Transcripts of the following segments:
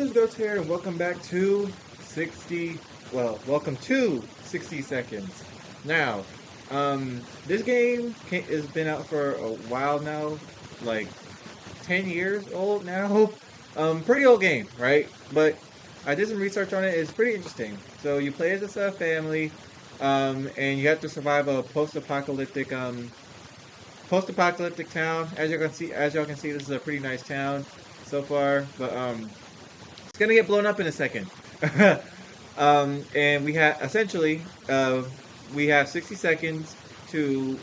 is Ghxst here, and welcome back to welcome to 60 Seconds. Now, this game has been out for a while now, like 10 years old now. Pretty old game, right? But I did some research on it. It's pretty interesting. So you play as a family, and you have to survive a post-apocalyptic town. As y'all can see, this is a pretty nice town so far, but it's gonna get blown up in a second. And we have essentially we have 60 seconds to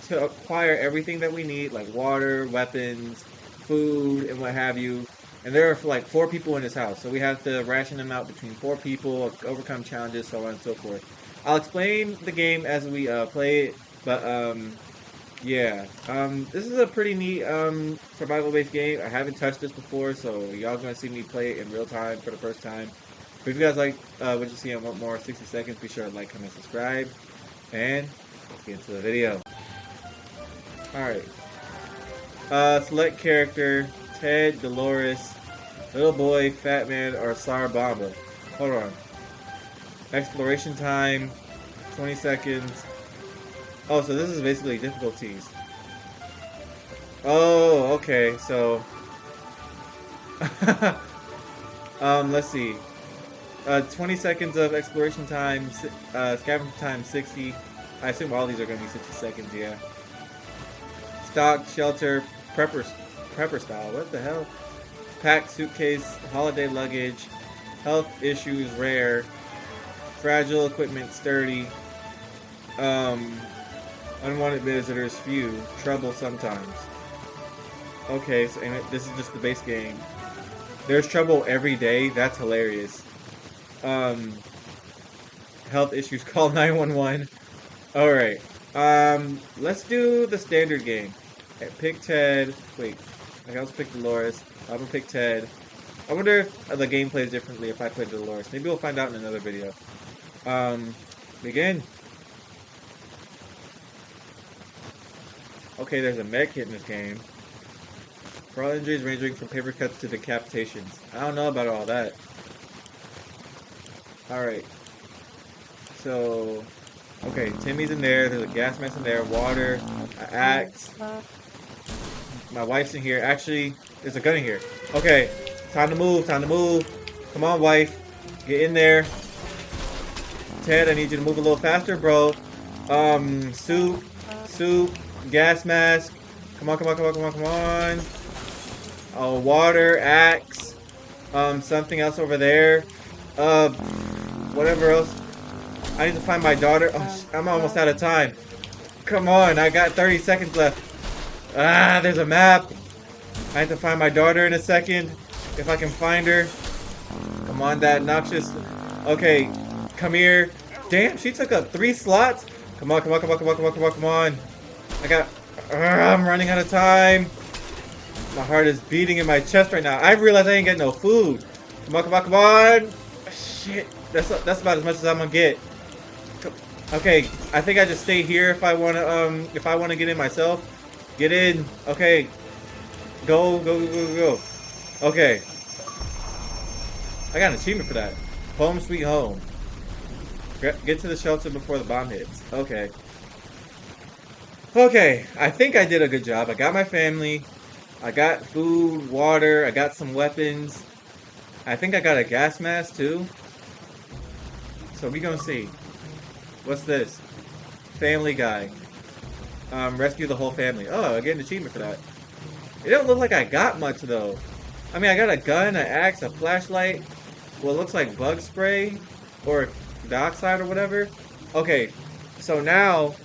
acquire everything that we need, like water, weapons, food, and what have you. And there are like 4 people in this house, so we have to ration them out between 4 people, overcome challenges, so on and so forth. I'll explain the game as we play it, but yeah, this is a pretty neat survival-based game. I haven't touched this before, so y'all gonna see me play it in real time for the first time. But if you guys like what you see and want more 60 seconds, be sure to like, comment, subscribe, and let's get into the video. Alright. Select character, Ted, Dolores, Little Boy, Fat Man, or Sarabamba. Hold on. Exploration time, 20 seconds. Oh, so this is basically difficulties. Oh, okay, so let's see. 20 seconds of exploration time, scavenger time 60. I assume all these are gonna be 60 seconds, yeah. Stock, shelter, prepper style, what the hell? Pack, suitcase, holiday luggage, health issues, rare, fragile equipment, sturdy, unwanted visitors, few, trouble sometimes. Okay, so this is just the base game. There's trouble every day, that's hilarious. Health issues, call 911. Alright, let's do the standard game. Pick Ted, wait, I can also pick Dolores. I'm gonna pick Ted. I wonder if the game plays differently if I play Dolores. Maybe we'll find out in another video. Begin. Okay, there's a med kit in this game. For all injuries ranging from paper cuts to decapitations. I don't know about all that. Alright. So, okay, Timmy's in there. There's a gas mask in there. Water. An axe. My wife's in here. Actually, there's a gun in here. Okay, time to move. Time to move. Come on, wife. Get in there. Ted, I need you to move a little faster, bro. Soup. Gas mask. Come on. Oh, water, axe. Something else over there. Whatever else. I need to find my daughter. Oh, I'm almost out of time. Come on, I got 30 seconds left. Ah, there's a map. I have to find my daughter in a second. If I can find her. Come on, that noxious. Okay, come here. Damn, she took up 3 slots. Come on. I'm running out of time. My heart is beating in my chest right now. I realize I ain't getting no food. Come on. Shit, that's about as much as I'm gonna get. Okay, I think I just stay here if I wanna get in myself. Get in. Okay. Go. Okay. I got an achievement for that. Home sweet home. Get to the shelter before the bomb hits. Okay. Okay, I think I did a good job. I got my family. I got food, water. I got some weapons. I think I got a gas mask too. So we gonna see. What's this? Family Guy. Rescue the whole family. Oh, I get an achievement for that. It don't look like I got much though. I mean, I got a gun, an axe, a flashlight. Well, it looks like bug spray or dioxide or whatever. Okay, so now,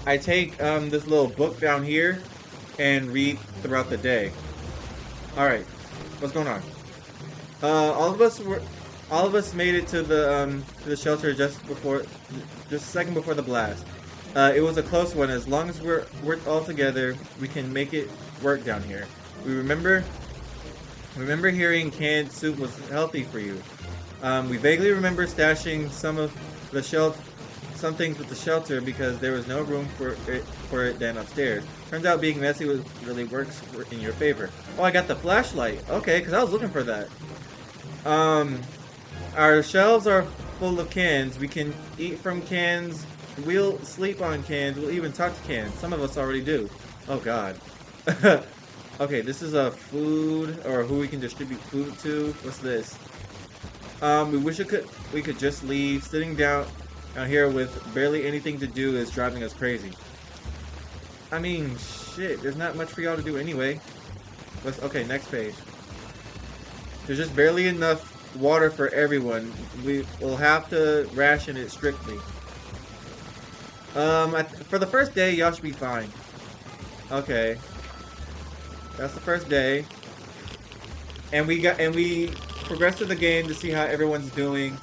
I take this little book down here and read throughout the day. All right, what's going on? All of us made it to the shelter just a second before the blast. It was a close one. As long as we're all together, we can make it work down here. We remember hearing canned soup was healthy for you. We vaguely remember stashing some of the some things with the shelter because there was no room for it then upstairs. Turns out being messy really works in your favor. Oh, I got the flashlight. Okay, because I was looking for that. Um, our shelves are full of cans. We can eat from cans. We'll sleep on cans. We'll even talk to cans. Some of us already do. Oh God. Okay, this is a food or who we can distribute food to. What's this? We wish we could just leave. Sitting down here with barely anything to do is driving us crazy. I mean, shit. There's not much for y'all to do anyway. Okay, next page. There's just barely enough water for everyone. We will have to ration it strictly. For the first day, y'all should be fine. Okay. That's the first day. And we progress to the game to see how everyone's doing,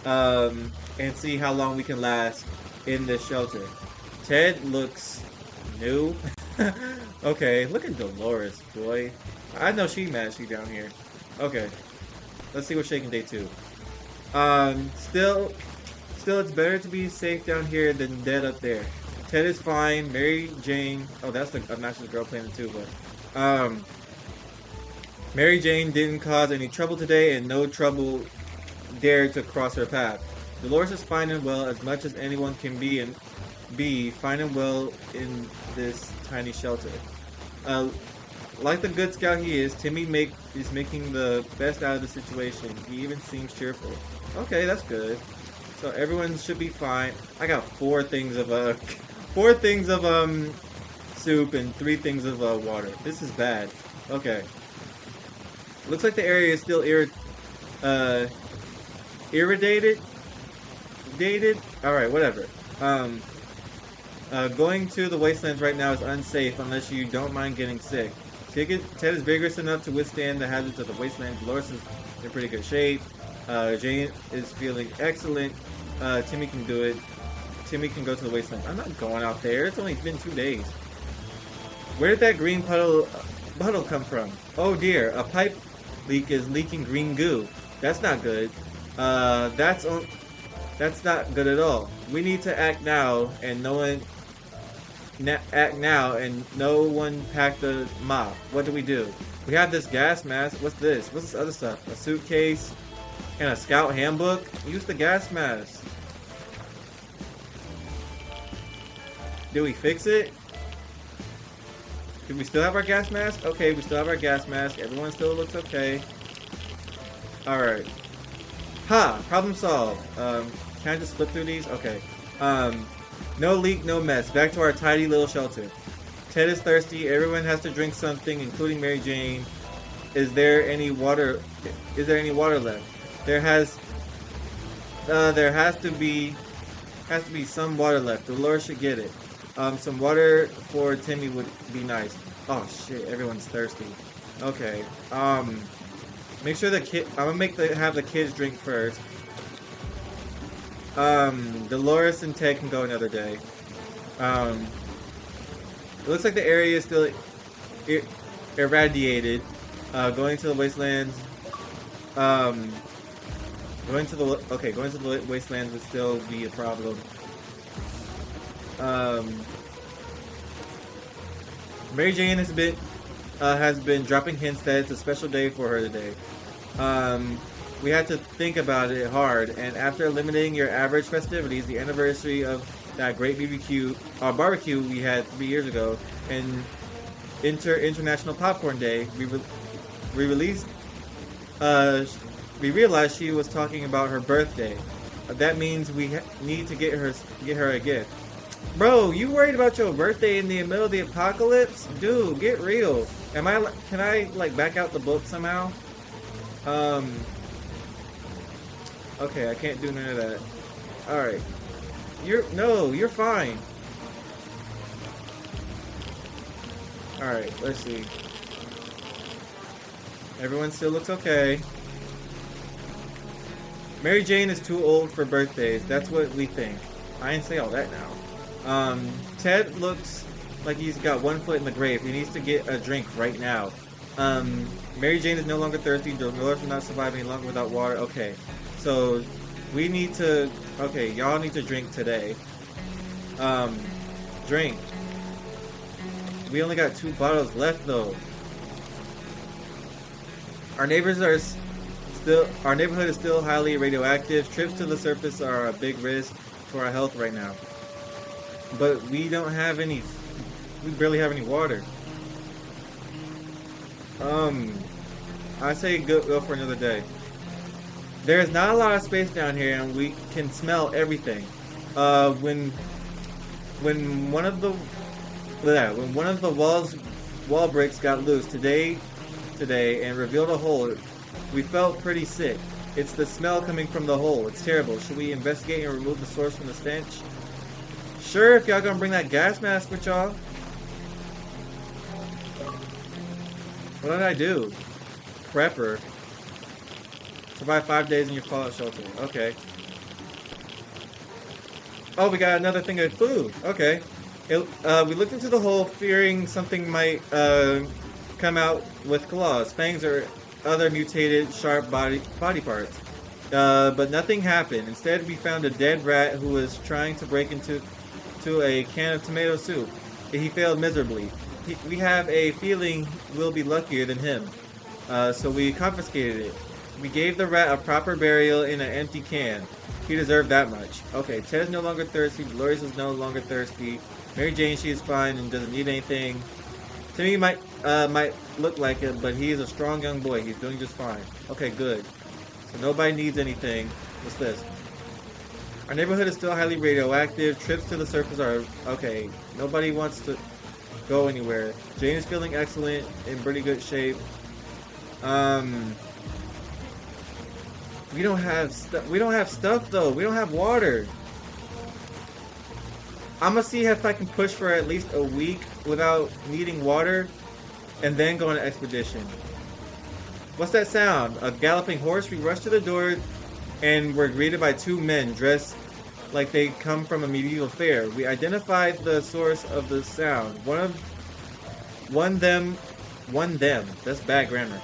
and see how long we can last in this shelter. Ted looks new. Okay, look at Dolores, boy. I know she mad she down here. Okay. Let's see what's shaking day 2. Still it's better to be safe down here than dead up there. Ted is fine. Mary Jane. Oh, that's a matches girl playing it too, but Mary Jane didn't cause any trouble today, and no trouble dared to cross her path. Dolores is fine and well, as much as anyone can be fine and well in this tiny shelter. Like the good scout he is, Timmy is making the best out of the situation. He even seems cheerful. Okay, that's good. So everyone should be fine. I got 4 things of soup and 3 things of water. This is bad. Okay. Looks like the area is still irritated. Alright, whatever. Going to the wastelands right now is unsafe unless you don't mind getting sick. Ted is vigorous enough to withstand the hazards of the wasteland. Dolores is in pretty good shape. Jane is feeling excellent. Timmy can do it. Timmy can go to the wasteland. I'm not going out there. It's only been 2 days. Where did that green puddle come from? Oh dear, a pipe leak is leaking green goo. That's not good. That's not good at all. We need to act now, and no one pack the mop. What do? We have this gas mask. What's this? What's this other stuff? A suitcase and a scout handbook. Use the gas mask. Did we fix it? Do we still have our gas mask? Okay, we still have our gas mask. Everyone still looks okay. Alright. Ha! Problem solved. Can I just flip through these? Okay. No leak, no mess. Back to our tidy little shelter. Ted is thirsty. Everyone has to drink something, including Mary Jane. Is there any water left? There has to be some water left. Dolores should get it. Some water for Timmy would be nice. Oh shit, everyone's thirsty. Okay. Make sure I'm gonna have the kids drink first. Dolores and Ted can go another day. It looks like the area is still irradiated. Going to the wastelands. Going to the wastelands would still be a problem. Mary Jane has been dropping hints that it's a special day for her today. We had to think about it hard, and after eliminating your average festivities, the anniversary of that great barbecue we had 3 years ago, and International Popcorn Day, we realized she was talking about her birthday. That means we need to get her a gift. Bro, you worried about your birthday in the middle of the apocalypse? Dude, get real. Can I like back out the book somehow? Okay, I can't do none of that. Alright. You're fine. Alright, let's see. Everyone still looks okay. Mary Jane is too old for birthdays. That's what we think. I didn't say all that now. Ted looks like he's got 1 foot in the grave. He needs to get a drink right now. Mary Jane is no longer thirsty. Dolores will not survive any longer without water. Okay. So, we need to Okay, y'all need to drink today. Um, drink. We only got 2 bottles left though. Our neighbors are still. Our neighborhood is still highly radioactive. Trips to the surface are a big risk to our health right now. But we don't have any. We barely have any water. Um, I say go for another day. There's not a lot of space down here, and we can smell everything. Uh, when when one of the when one of the wall bricks got loose today and revealed a hole, we felt pretty sick. It's the smell coming from the hole. It's terrible. Should we investigate and remove the source from the stench? Sure, if y'all gonna bring that gas mask with y'all. What did I do? Prepper. Survive 5 days in your fallout shelter. Okay. Oh, we got another thing of food. Okay. We looked into the hole, fearing something might come out with claws, fangs, or other mutated, sharp body parts. But nothing happened. Instead, we found a dead rat who was trying to break into a can of tomato soup. He failed miserably. We have a feeling we'll be luckier than him. So we confiscated it. We gave the rat a proper burial in an empty can. He deserved that much. Okay, Ted is no longer thirsty. Dolores is no longer thirsty. Mary Jane, she is fine and doesn't need anything. Timmy might look like it, but he is a strong young boy. He's doing just fine. Okay, good. So nobody needs anything. What's this? Our neighborhood is still highly radioactive. Trips to the surface are okay. Nobody wants to go anywhere. Jane is feeling excellent, in pretty good shape. We don't have stuff. We don't have stuff though. We don't have water. I'm gonna see if I can push for at least a week without needing water, and then go on an expedition. What's that sound? A galloping horse? We rush to the door, and we're greeted by 2 men dressed like they come from a medieval fair. We identified the source of the sound. One them. That's bad grammar.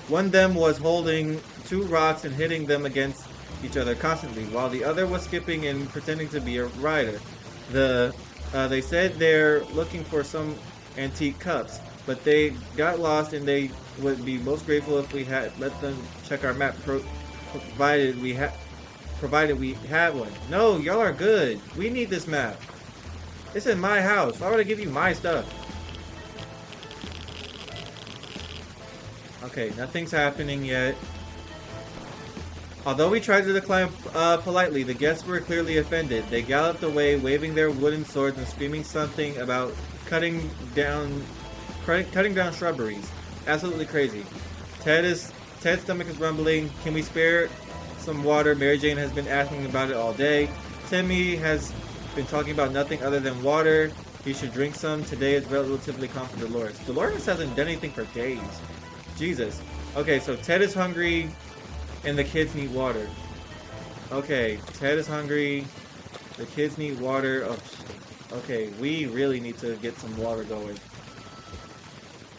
One them was holding 2 rocks and hitting them against each other constantly, while the other was skipping and pretending to be a rider. They said they're looking for some antique cups, but they got lost, and they would be most grateful if we had let them check our map, provided we had one. No, y'all are good. We need this map. It's in my house. Why would I give you my stuff? Okay, nothing's happening yet. Although we tried to decline politely, the guests were clearly offended. They galloped away, waving their wooden swords and screaming something about cutting down shrubberies. Absolutely crazy. Ted's stomach is rumbling. Can we spare some water? Mary Jane has been asking about it all day. Timmy has been talking about nothing other than water. He should drink some. Today is relatively calm for Dolores. Dolores hasn't done anything for days. Jesus. Okay, so Ted is hungry, and the kids need water. Okay, Ted is hungry. The kids need water. Oh, okay, we really need to get some water going.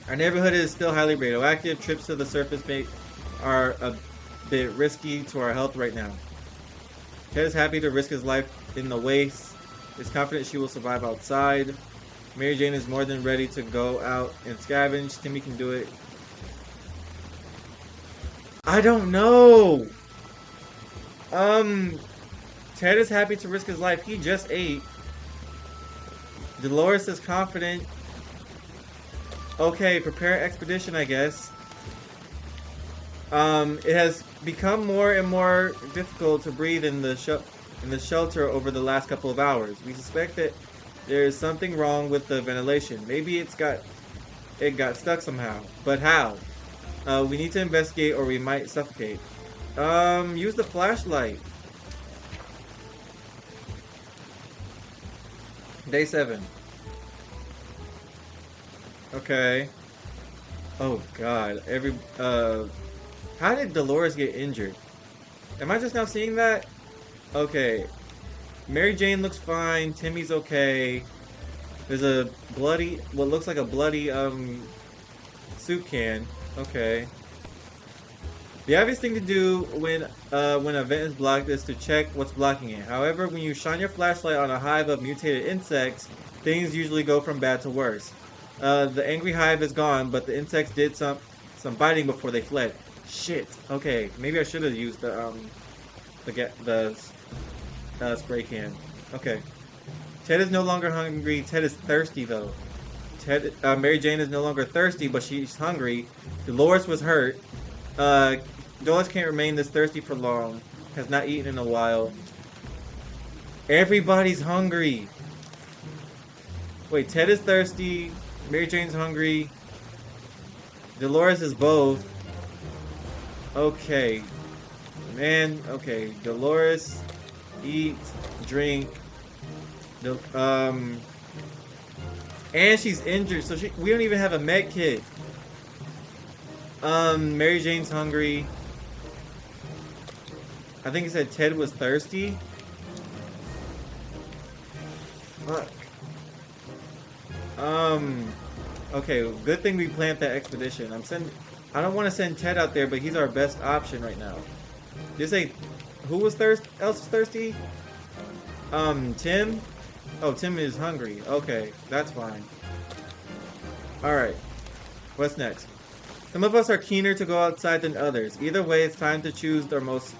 Our neighborhood is still highly radioactive. Trips to the surface are a bit risky to our health right now. Ted is happy to risk his life in the waste. Is confident she will survive outside. Mary Jane is more than ready to go out and scavenge. Timmy can do it. I don't know. Ted is happy to risk his life. He just ate. Dolores is confident. Okay, prepare expedition, I guess. It has become more and more difficult to breathe in the shelter over the last couple of hours. We suspect that there is something wrong with the ventilation. Maybe it got stuck somehow. But how? We need to investigate, or we might suffocate. Use the flashlight. Day 7. Okay. Oh God. How did Dolores get injured? Am I just now seeing that? Okay. Mary Jane looks fine. Timmy's okay. There's what looks like a bloody soup can. Okay. The obvious thing to do when a vent is blocked is to check what's blocking it. However, when you shine your flashlight on a hive of mutated insects, things usually go from bad to worse. The angry hive is gone, but the insects did some biting before they fled. Shit. Okay, maybe I should have used the spray can. Okay. Ted is no longer hungry. Ted is thirsty though. Mary Jane is no longer thirsty, but she's hungry. Dolores was hurt. Uh, Dolores can't remain this thirsty for long. Has not eaten in a while. Everybody's hungry. Wait, Ted is thirsty. Mary Jane's hungry. Dolores is both. Okay. Man, okay. Dolores, eat, drink. And she's injured, so we don't even have a med kit. Mary Jane's hungry. I think it said Ted was thirsty. Fuck. Okay, good thing we planned that expedition. I don't want to send Ted out there, but he's our best option right now. Did say who was else thirsty? Tim? Oh, Tim is hungry. Okay, that's fine. Alright. What's next? Some of us are keener to go outside than others. Either way, it's time to choose our most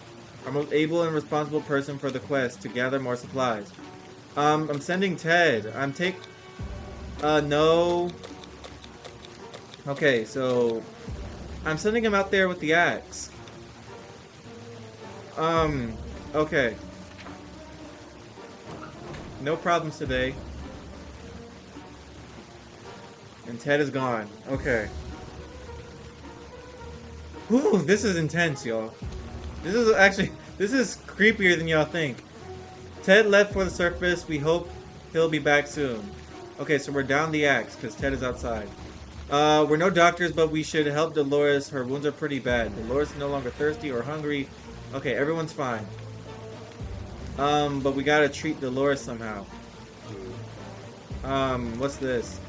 able and responsible person for the quest to gather more supplies. I'm sending Ted. No. Okay, so I'm sending him out there with the axe. Okay. No problems today. And Ted is gone. Okay. Whew, this is intense, y'all. This is creepier than y'all think. Ted left for the surface. We hope he'll be back soon. Okay, so we're down the axe because Ted is outside. We're no doctors, but we should help Dolores. Her wounds are pretty bad. Dolores is no longer thirsty or hungry. Okay, everyone's fine. But we gotta treat Dolores somehow. What's this?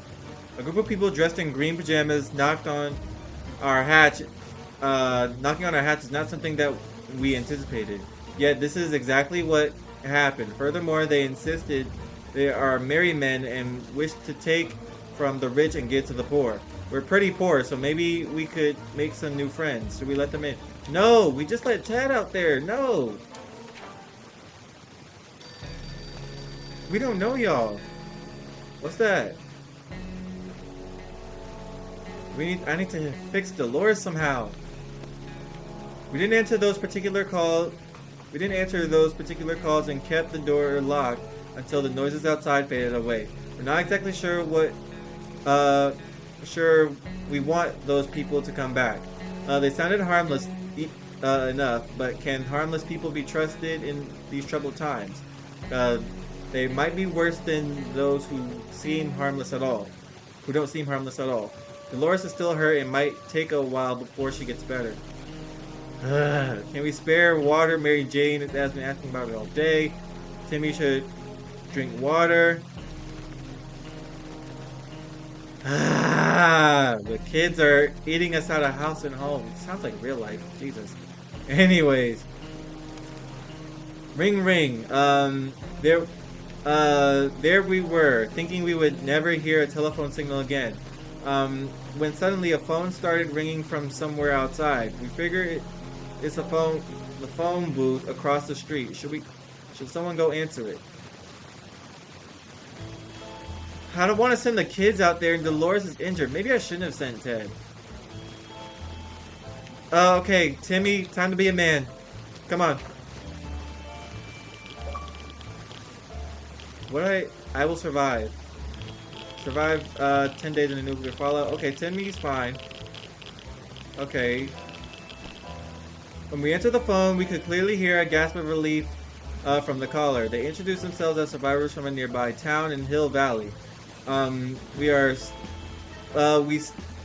A group of people dressed in green pajamas knocked on our hatch. Knocking on our hatch is not something that we anticipated. Yet this is exactly what happened. Furthermore, they insisted they are merry men and wish to take from the rich and give to the poor. We're pretty poor, so maybe we could make some new friends. Should we let them in? No, we just let Ted out there. No. We don't know y'all. What's that? I need to fix Dolores somehow. We didn't answer those particular calls and kept the door locked until the noises outside faded away. We're not exactly sure sure we want those people to come back. They sounded harmless enough, but can harmless people be trusted in these troubled times? They might be worse than those who don't seem harmless at all. Dolores is still hurt and might take a while before she gets better. Can we spare water? Mary Jane has been asking about it all day. Timmy should drink water. The kids are eating us out of house and home. It sounds like real life. Jesus. Anyways. Ring ring. There we were, thinking we would never hear a telephone signal again. When suddenly a phone started ringing from somewhere outside. We figured it's the phone booth across the street. Should someone go answer it? I don't want to send the kids out there and Dolores is injured. Maybe I shouldn't have sent Ted. Okay, Timmy, time to be a man. Come on. I will survive. Survive 10 days in a nuclear fallout. Okay, Timmy's fine. Okay. When we entered the phone, we could clearly hear a gasp of relief from the caller. They introduced themselves as survivors from a nearby town in Hill Valley. We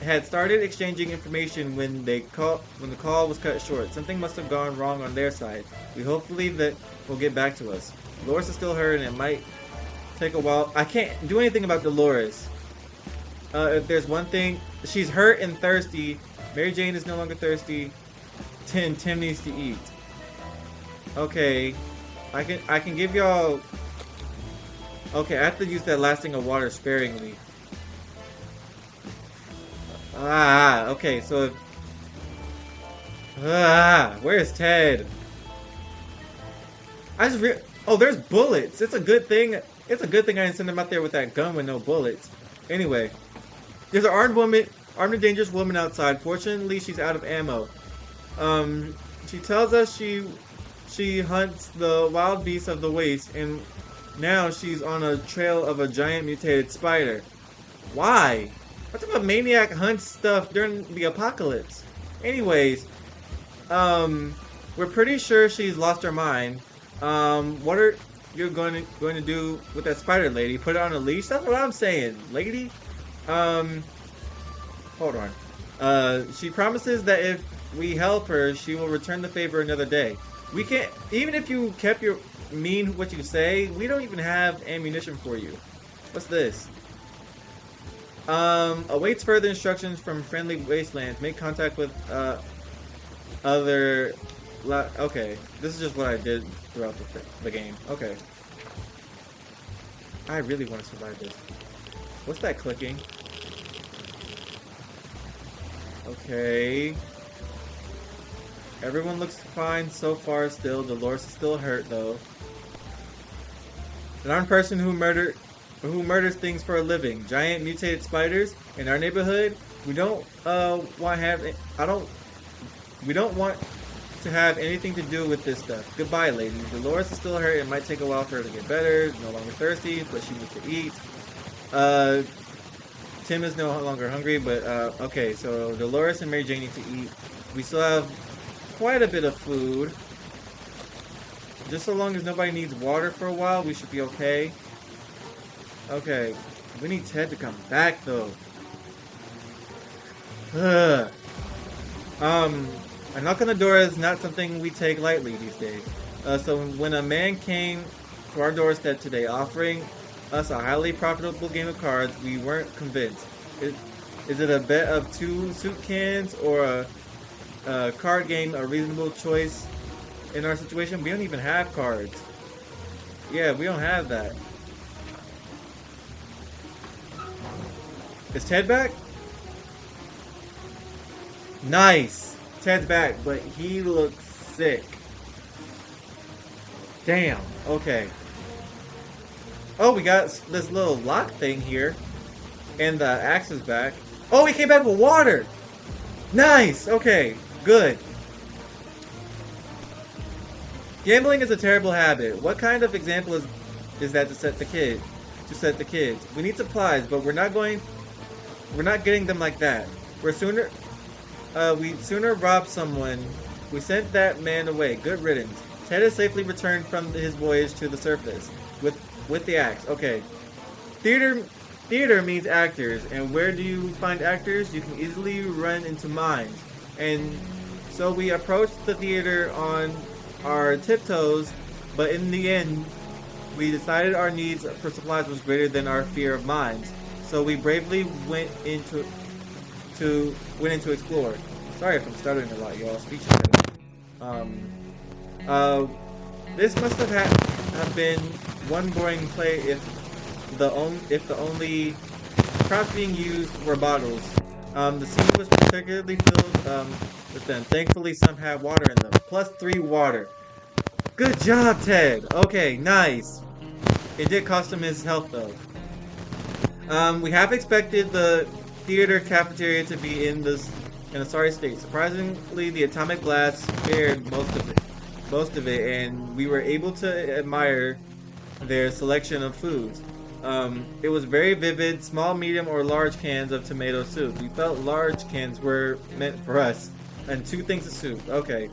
had started exchanging information when the call was cut short. Something must have gone wrong on their side. We hopefully that will get back to us. Dolores is still hurt and it might take a while. I can't do anything about Dolores. If there's one thing, she's hurt and thirsty. Mary Jane is no longer thirsty. Tim needs to eat. Okay. I can give y'all... Okay, I have to use that last thing of water sparingly. Ah, okay, so if... Ah, where's Ted? Oh, there's bullets. It's a good thing. It's a good thing I didn't send him out there with that gun with no bullets. Anyway, there's an armed and dangerous woman outside. Fortunately, she's out of ammo. She tells us she hunts the wild beasts of the waste, and now she's on a trail of a giant mutated spider. Why? What type of maniac hunts stuff during the apocalypse? Anyways, we're pretty sure she's lost her mind. What are you going to do with that spider lady? Put it on a leash? That's what I'm saying, lady. Hold on. She promises that if we help her, she will return the favor another day. We can't, even if you kept your mean what you say, we don't even have ammunition for you. What's this? Awaits further instructions from friendly wastelands. Make contact with, other... Okay, this is just what I did throughout the game. Okay. I really want to survive this. What's that clicking? Okay. Everyone looks fine so far still. Dolores is still hurt though. An armed person who murders things for a living. Giant mutated spiders in our neighborhood. We don't we don't want to have anything to do with this stuff. Goodbye, lady. Dolores is still hurt. It might take a while for her to get better. No longer thirsty, but she needs to eat. Tim is no longer hungry, but okay. So Dolores and Mary Jane need to eat. We still have quite a bit of food. Just so long as nobody needs water for a while, we should be okay. Okay, we need Ted to come back though. Ugh. A knock on the door is not something we take lightly these days. So when a man came to our doorstep today offering us a highly profitable game of cards, we weren't convinced. Is it a bet of 2 soup cans or a card game a reasonable choice in our situation? We don't even have cards. Yeah, we don't have that. Is Ted back? Nice! Ted's back, but he looks sick. Damn, okay. Oh, we got this little lock thing here. And the axe is back. Oh, he came back with water! Nice! Okay, good. Gambling is a terrible habit. What kind of example is that to set the kids? We need supplies, but we're not getting them like that. We'd sooner rob someone. We sent that man away. Good riddance. Ted is safely returned from his voyage to the surface with the axe. Okay. Theater means actors, and where do you find actors? You can easily run into mines. And so we approached the theater on our tiptoes, but in the end, we decided our needs for supplies was greater than our fear of mines. So we bravely went into explore. Sorry if I'm stuttering a lot, y'all. Speech impediment. This must have been one boring play if the only props being used were bottles. The scene was particularly filled with them. Thankfully, some had water in them. +3 water. Good job, Ted. Okay, nice. It did cost him his health though. We have expected the theater cafeteria to be in a sorry state. Surprisingly, the atomic blast spared most of it, and we were able to admire their selection of foods. It was very vivid, small, medium, or large cans of tomato soup. We felt large cans were meant for us, and 2 things of soup. Okay.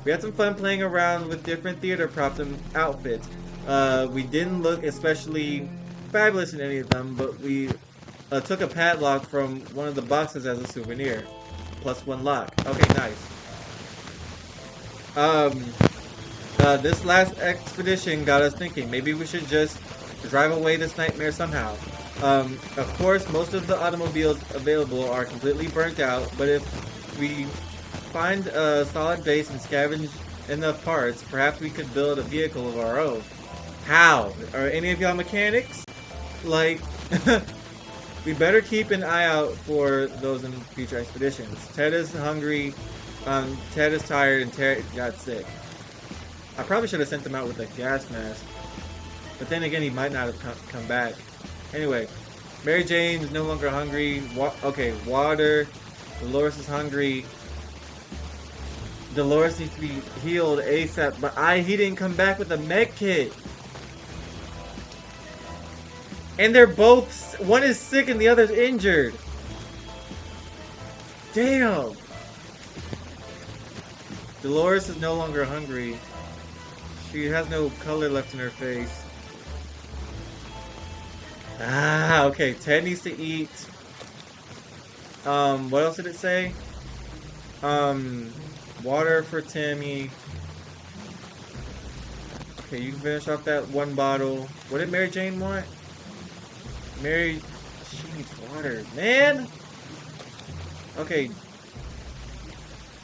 We had some fun playing around with different theater props and outfits. We didn't look especially fabulous in any of them, but we took a padlock from one of the boxes as a souvenir. +1 lock. Okay, nice. This last expedition got us thinking. Maybe we should just drive away this nightmare somehow. Of course, most of the automobiles available are completely burnt out, but if we find a solid base and scavenge enough parts, perhaps we could build a vehicle of our own. How? Are any of y'all mechanics? Like, we better keep an eye out for those in future expeditions. Ted is hungry, Ted is tired, and Ted got sick. I probably should have sent him out with a gas mask. But then again, he might not have come back. Anyway, Mary Jane is no longer hungry. Okay, water. Dolores is hungry. Dolores needs to be healed ASAP. But he didn't come back with a med kit. And they're both, one is sick and the other's injured. Damn. Dolores is no longer hungry. She has no color left in her face. Okay. Ted needs to eat. What else did it say? Water for Timmy. Okay, you can finish off that one bottle. What did Mary Jane want? She needs water. Man! Okay.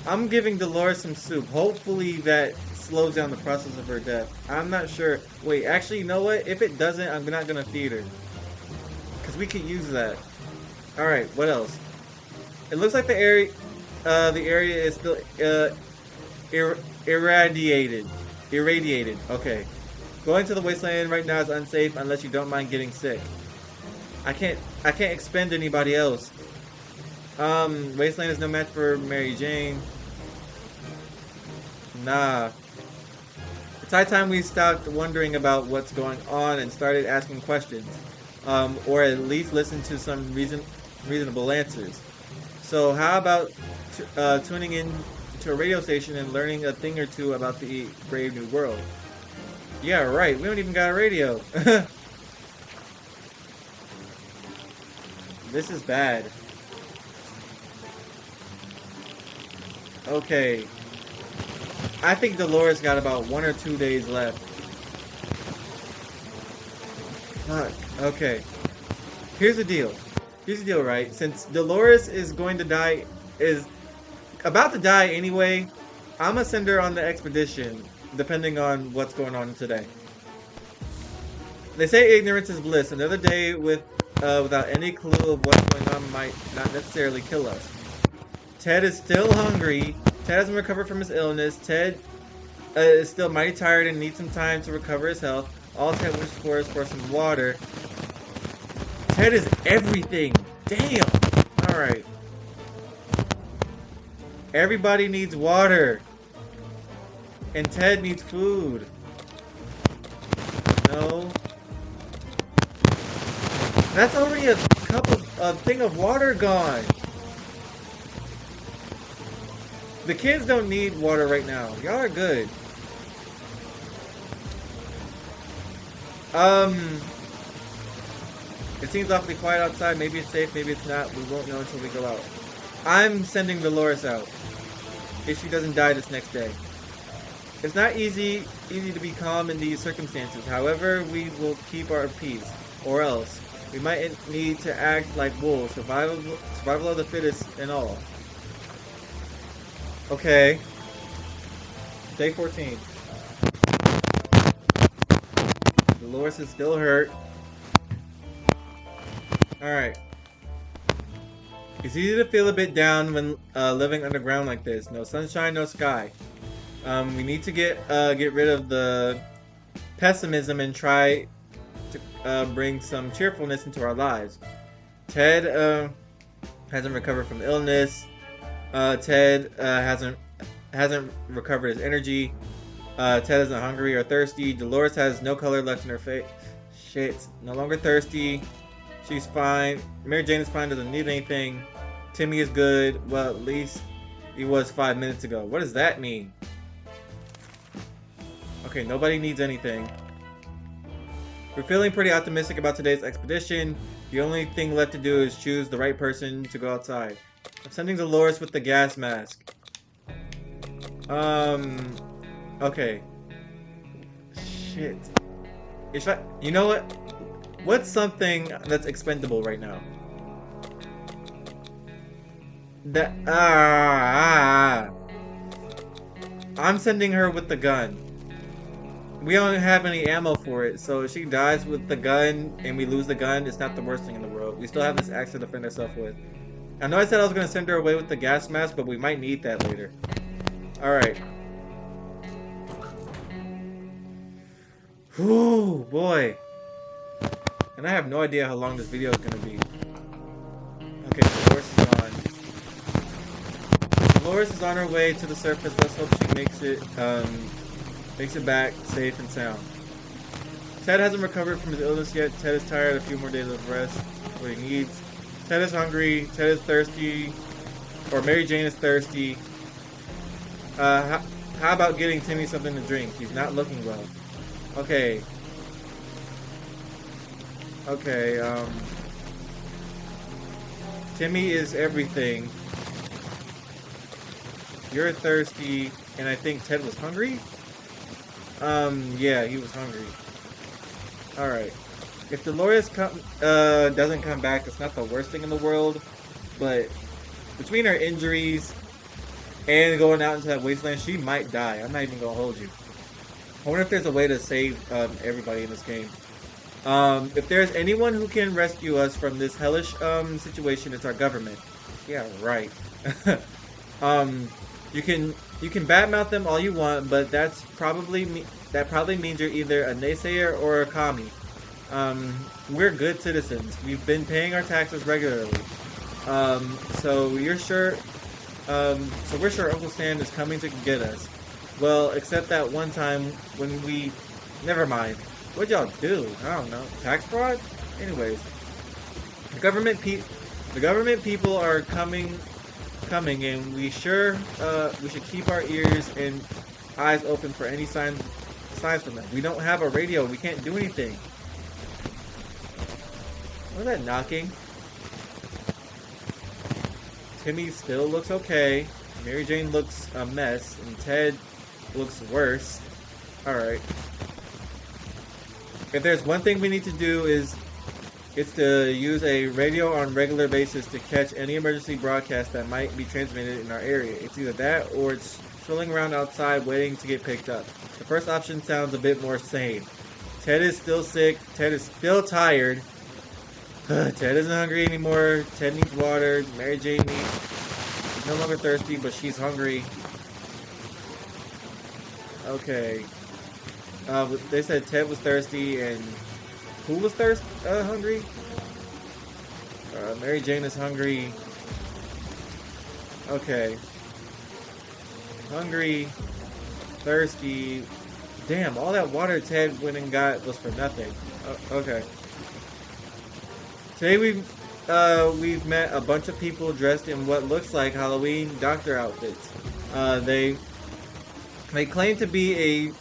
I'm giving Dolores some soup. Hopefully that slows down the process of her death. I'm not sure. Wait, actually, you know what? If it doesn't, I'm not gonna feed her. Because we could use that. Alright, what else? It looks like the area is still irradiated. Okay. Going to the wasteland right now is unsafe unless you don't mind getting sick. I can't expend anybody else. Wasteland is no match for Mary Jane. Nah. It's high time we stopped wondering about what's going on and started asking questions. Or at least listen to some reasonable answers. So how about tuning in to a radio station and learning a thing or two about the brave new world? Yeah, right. We don't even got a radio. This is bad. Okay. I think Dolores got about 1 or 2 days left. Fuck. Okay. Here's the deal. Right? Since Dolores is about to die anyway, I'm gonna send her on the expedition, depending on what's going on today. They say ignorance is bliss. Another day without any clue of what's going on might not necessarily kill us. Ted is still hungry. Ted hasn't recovered from his illness. Ted is still mighty tired and needs some time to recover his health. All Ted wishes for is for some water. Ted is everything. Damn. Alright. Everybody needs water. And Ted needs food. No. That's already a thing of water gone. The kids don't need water right now. Y'all are good. It seems awfully quiet outside. Maybe it's safe, maybe it's not. We won't know until we go out. I'm sending Dolores out. If she doesn't die this next day. It's not easy to be calm in these circumstances. However, we will keep our peace. Or else. We might need to act like wolves. Survival of the fittest and all. Okay. Day 14. Dolores is still hurt. Alright. It's easy to feel a bit down when living underground like this. No sunshine, no sky. We need to get rid of the pessimism and try to bring some cheerfulness into our lives. Ted hasn't recovered from illness. Ted hasn't recovered his energy. Ted isn't hungry or thirsty. Dolores has no color left in her face. Shit, no longer thirsty. She's fine. Mary Jane is fine, doesn't need anything. Timmy is good. Well, at least he was 5 minutes ago. What does that mean? Okay, nobody needs anything. We're feeling pretty optimistic about today's expedition. The only thing left to do is choose the right person to go outside. I'm sending Dolores with the gas mask. Okay. Shit. You know what? What's something that's expendable right now? That I'm sending her with the gun. We don't have any ammo for it, so if she dies with the gun and we lose the gun, it's not the worst thing in the world. We still have this axe to defend ourselves with. I know I said I was gonna send her away with the gas mask, but we might need that later. Alright. Whew, boy. And I have no idea how long this video is gonna be. Okay, Dolores is on. Dolores is on her way to the surface. Let's hope she makes it back safe and sound. Ted hasn't recovered from his illness yet. Ted is tired. A few more days of rest. What he needs. Ted is hungry. Ted is thirsty. Or Mary Jane is thirsty. How about getting Timmy something to drink? He's not looking well. Okay. Okay, Timmy is everything. You're thirsty, and I think Ted was hungry? Yeah, he was hungry. Alright. If Dolores doesn't come back, it's not the worst thing in the world, but between her injuries and going out into that wasteland, she might die. I'm not even gonna hold you. I wonder if there's a way to save everybody in this game. If there's anyone who can rescue us from this hellish situation, it's our government. Yeah, right. You can badmouth them all you want, but that probably means you're either a naysayer or a commie. We're good citizens. We've been paying our taxes regularly. So we're sure Uncle Sam is coming to get us. Well, except that one time when we... Never mind. What'd y'all do? I don't know. Tax fraud? Anyways. The government people are coming, and we should keep our ears and eyes open for any signs from them. We don't have a radio. We can't do anything. What's that knocking? Timmy still looks okay. Mary Jane looks a mess, and Ted looks worse. Alright. If there's one thing we need to do it's to use a radio on a regular basis to catch any emergency broadcast that might be transmitted in our area. It's either that or it's strolling around outside waiting to get picked up. The first option sounds a bit more sane. Ted is still sick. Ted is still tired. Ted isn't hungry anymore. Ted needs water. Mary Jane is no longer thirsty, but she's hungry. Okay. They said Ted was thirsty, and who was hungry? Mary Jane is hungry. Okay. Hungry, thirsty. Damn, all that water Ted went and got was for nothing. Okay. Today we've met a bunch of people dressed in what looks like Halloween doctor outfits. They claim to be a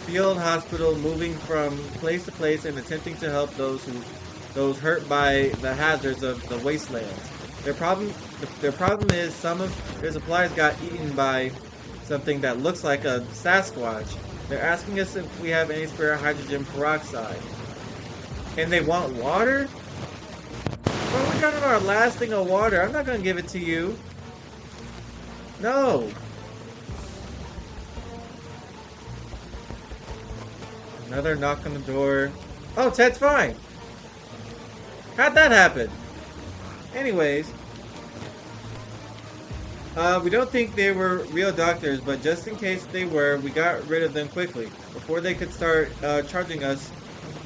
field hospital moving from place to place and attempting to help those hurt by the hazards of the wastelands. Their problem is some of their supplies got eaten by something that looks like a Sasquatch. They're asking us if we have any spare hydrogen peroxide. And they want water? Well, we got our last thing of water. I'm not gonna give it to you. No. Another knock on the door. Oh, Ted's fine. How'd that happen? Anyways. We don't think they were real doctors, but just in case they were, we got rid of them quickly, before they could start charging us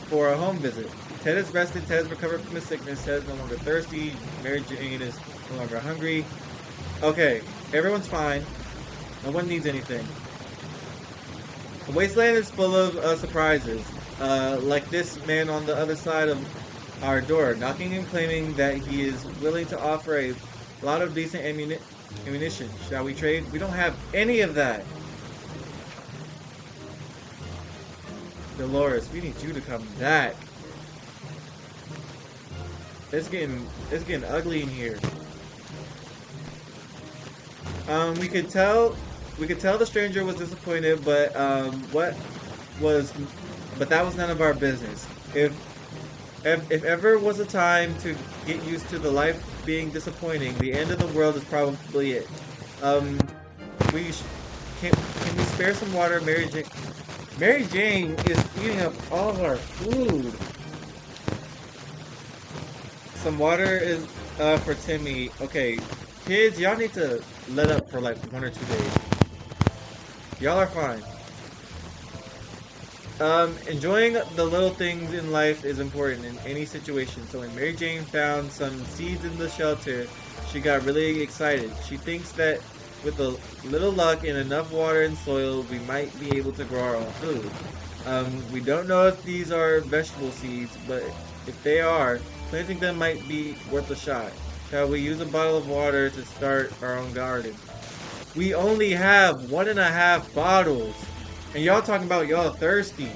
for a home visit. Ted is rested, Ted has recovered from his sickness, Ted is no longer thirsty, Mary Jane is no longer hungry. Okay, everyone's fine. No one needs anything. The wasteland is full of surprises, like this man on the other side of our door, knocking and claiming that he is willing to offer a lot of decent ammunition. Shall we trade? We don't have any of that. Dolores, we need you to come back. It's getting ugly in here. We could tell the stranger was disappointed, but that was none of our business. If ever was a time to get used to the life being disappointing. The end of the world is probably it. Um, we sh can we spare some water? Mary Jane. Mary Jane is eating up all of our food. Some water is for Timmy. Okay, kids, y'all need to let up for like 1 or 2 days. Y'all are fine. Enjoying the little things in life is important in any situation. So when Mary Jane found some seeds in the shelter, she got really excited. She thinks that with a little luck and enough water and soil, we might be able to grow our own food. We don't know if these are vegetable seeds, but if they are, planting them might be worth a shot. Shall we use a bottle of water to start our own garden? We only have 1.5 bottles. And y'all talking about y'all thirsty.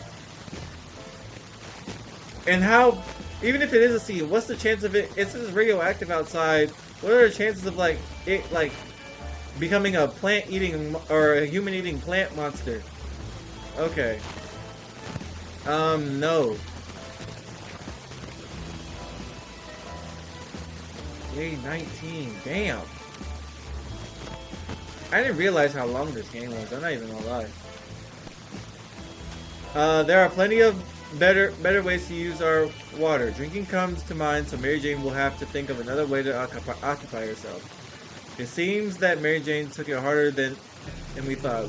And how, even if it is a seed, what's the chance of it? It's radioactive outside. What are the chances of like it like becoming a plant eating or a human eating plant monster? Okay. No. Day 19. Damn. I didn't realize how long this game was. I'm not even gonna lie. There are plenty of better ways to use our water. Drinking comes to mind, so Mary Jane will have to think of another way to occupy herself. It seems that Mary Jane took it harder than we thought.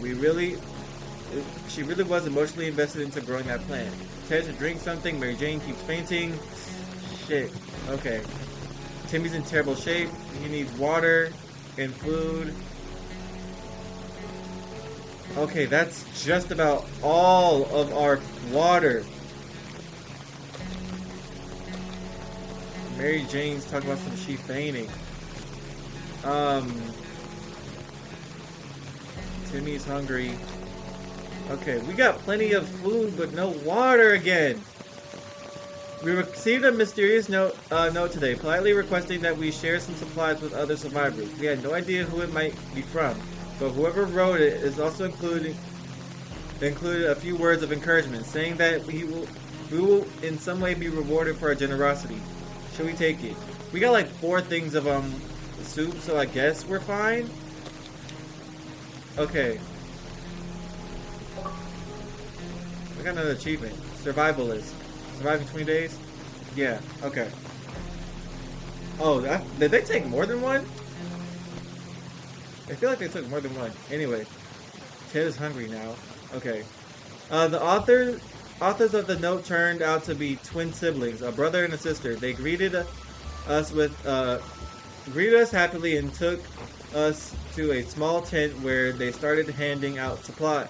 She really was emotionally invested into growing that plant. Ted to drink something. Mary Jane keeps fainting. Shit. Okay. Timmy's in terrible shape. He needs water and food. Okay, that's just about all of our water. Mary Jane's talking about some she fainting. Timmy's hungry. Okay, we got plenty of food, but no water again. We received a mysterious note today, politely requesting that we share some supplies with other survivors. We had no idea who it might be from, but whoever wrote it is also included a few words of encouragement, saying that we will in some way be rewarded for our generosity. Should we take it? We got like 4 things of soup, so I guess we're fine. Okay. I got another achievement. Survivalist. Surviving 20 days? Yeah, okay. Oh, did they take more than one? I feel like they took more than one. Anyway, Ted is hungry now. Okay. The authors of the note turned out to be twin siblings, a brother and a sister. They greeted us happily and took us to a small tent where they started handing out supplies.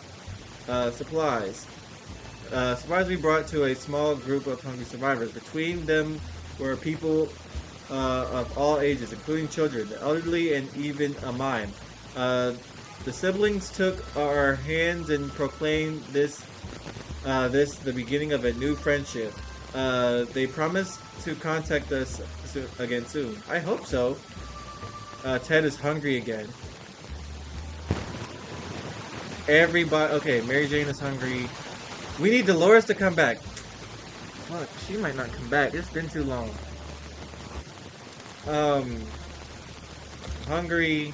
Supplies we brought to a small group of hungry survivors. Between them were people of all ages, including children, the elderly, and even a mime. The siblings took our hands and proclaimed this the beginning of a new friendship. They promised to contact us again soon. I hope so. Ted is hungry again. Everybody, okay, Mary Jane is hungry. We need Dolores to come back. Fuck, she might not come back. It's been too long. Hungry.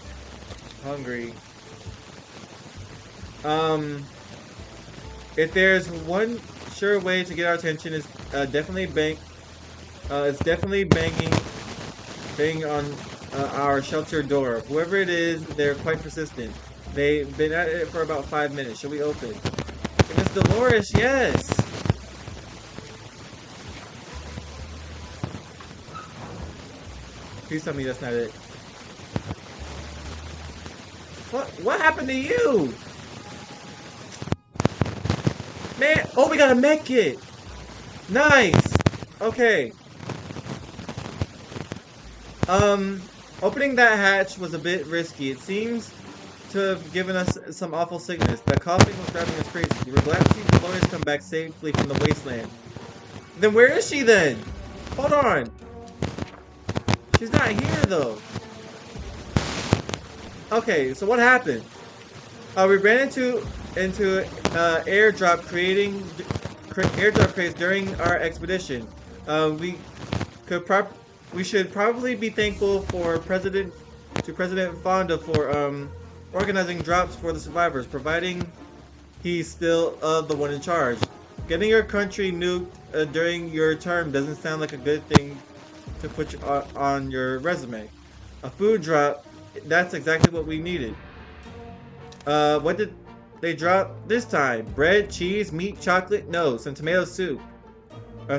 If there's one sure way to get our attention, is definitely banging on our shelter door. Whoever it is, they're quite persistent. They've been at it for about 5 minutes. Shall we open? If it's Dolores, yes. Please tell me that's not it. What happened to you? Man, oh, we got a med kit. Nice. Okay. Opening that hatch was a bit risky. It seems to have given us some awful sickness. The coughing was driving us crazy. We were glad to see Dolores come back safely from the wasteland. Then where is she then? Hold on. She's not here though. Okay, so what happened? We ran into airdrop crates during our expedition. We could we should probably be thankful for President Fonda for organizing drops for the survivors, providing he's still the one in charge. Getting your country nuked during your term doesn't sound like a good thing to put on your resume. A food drop, that's exactly what we needed. What did they drop this time? Bread, cheese, meat, chocolate? No, some tomato soup.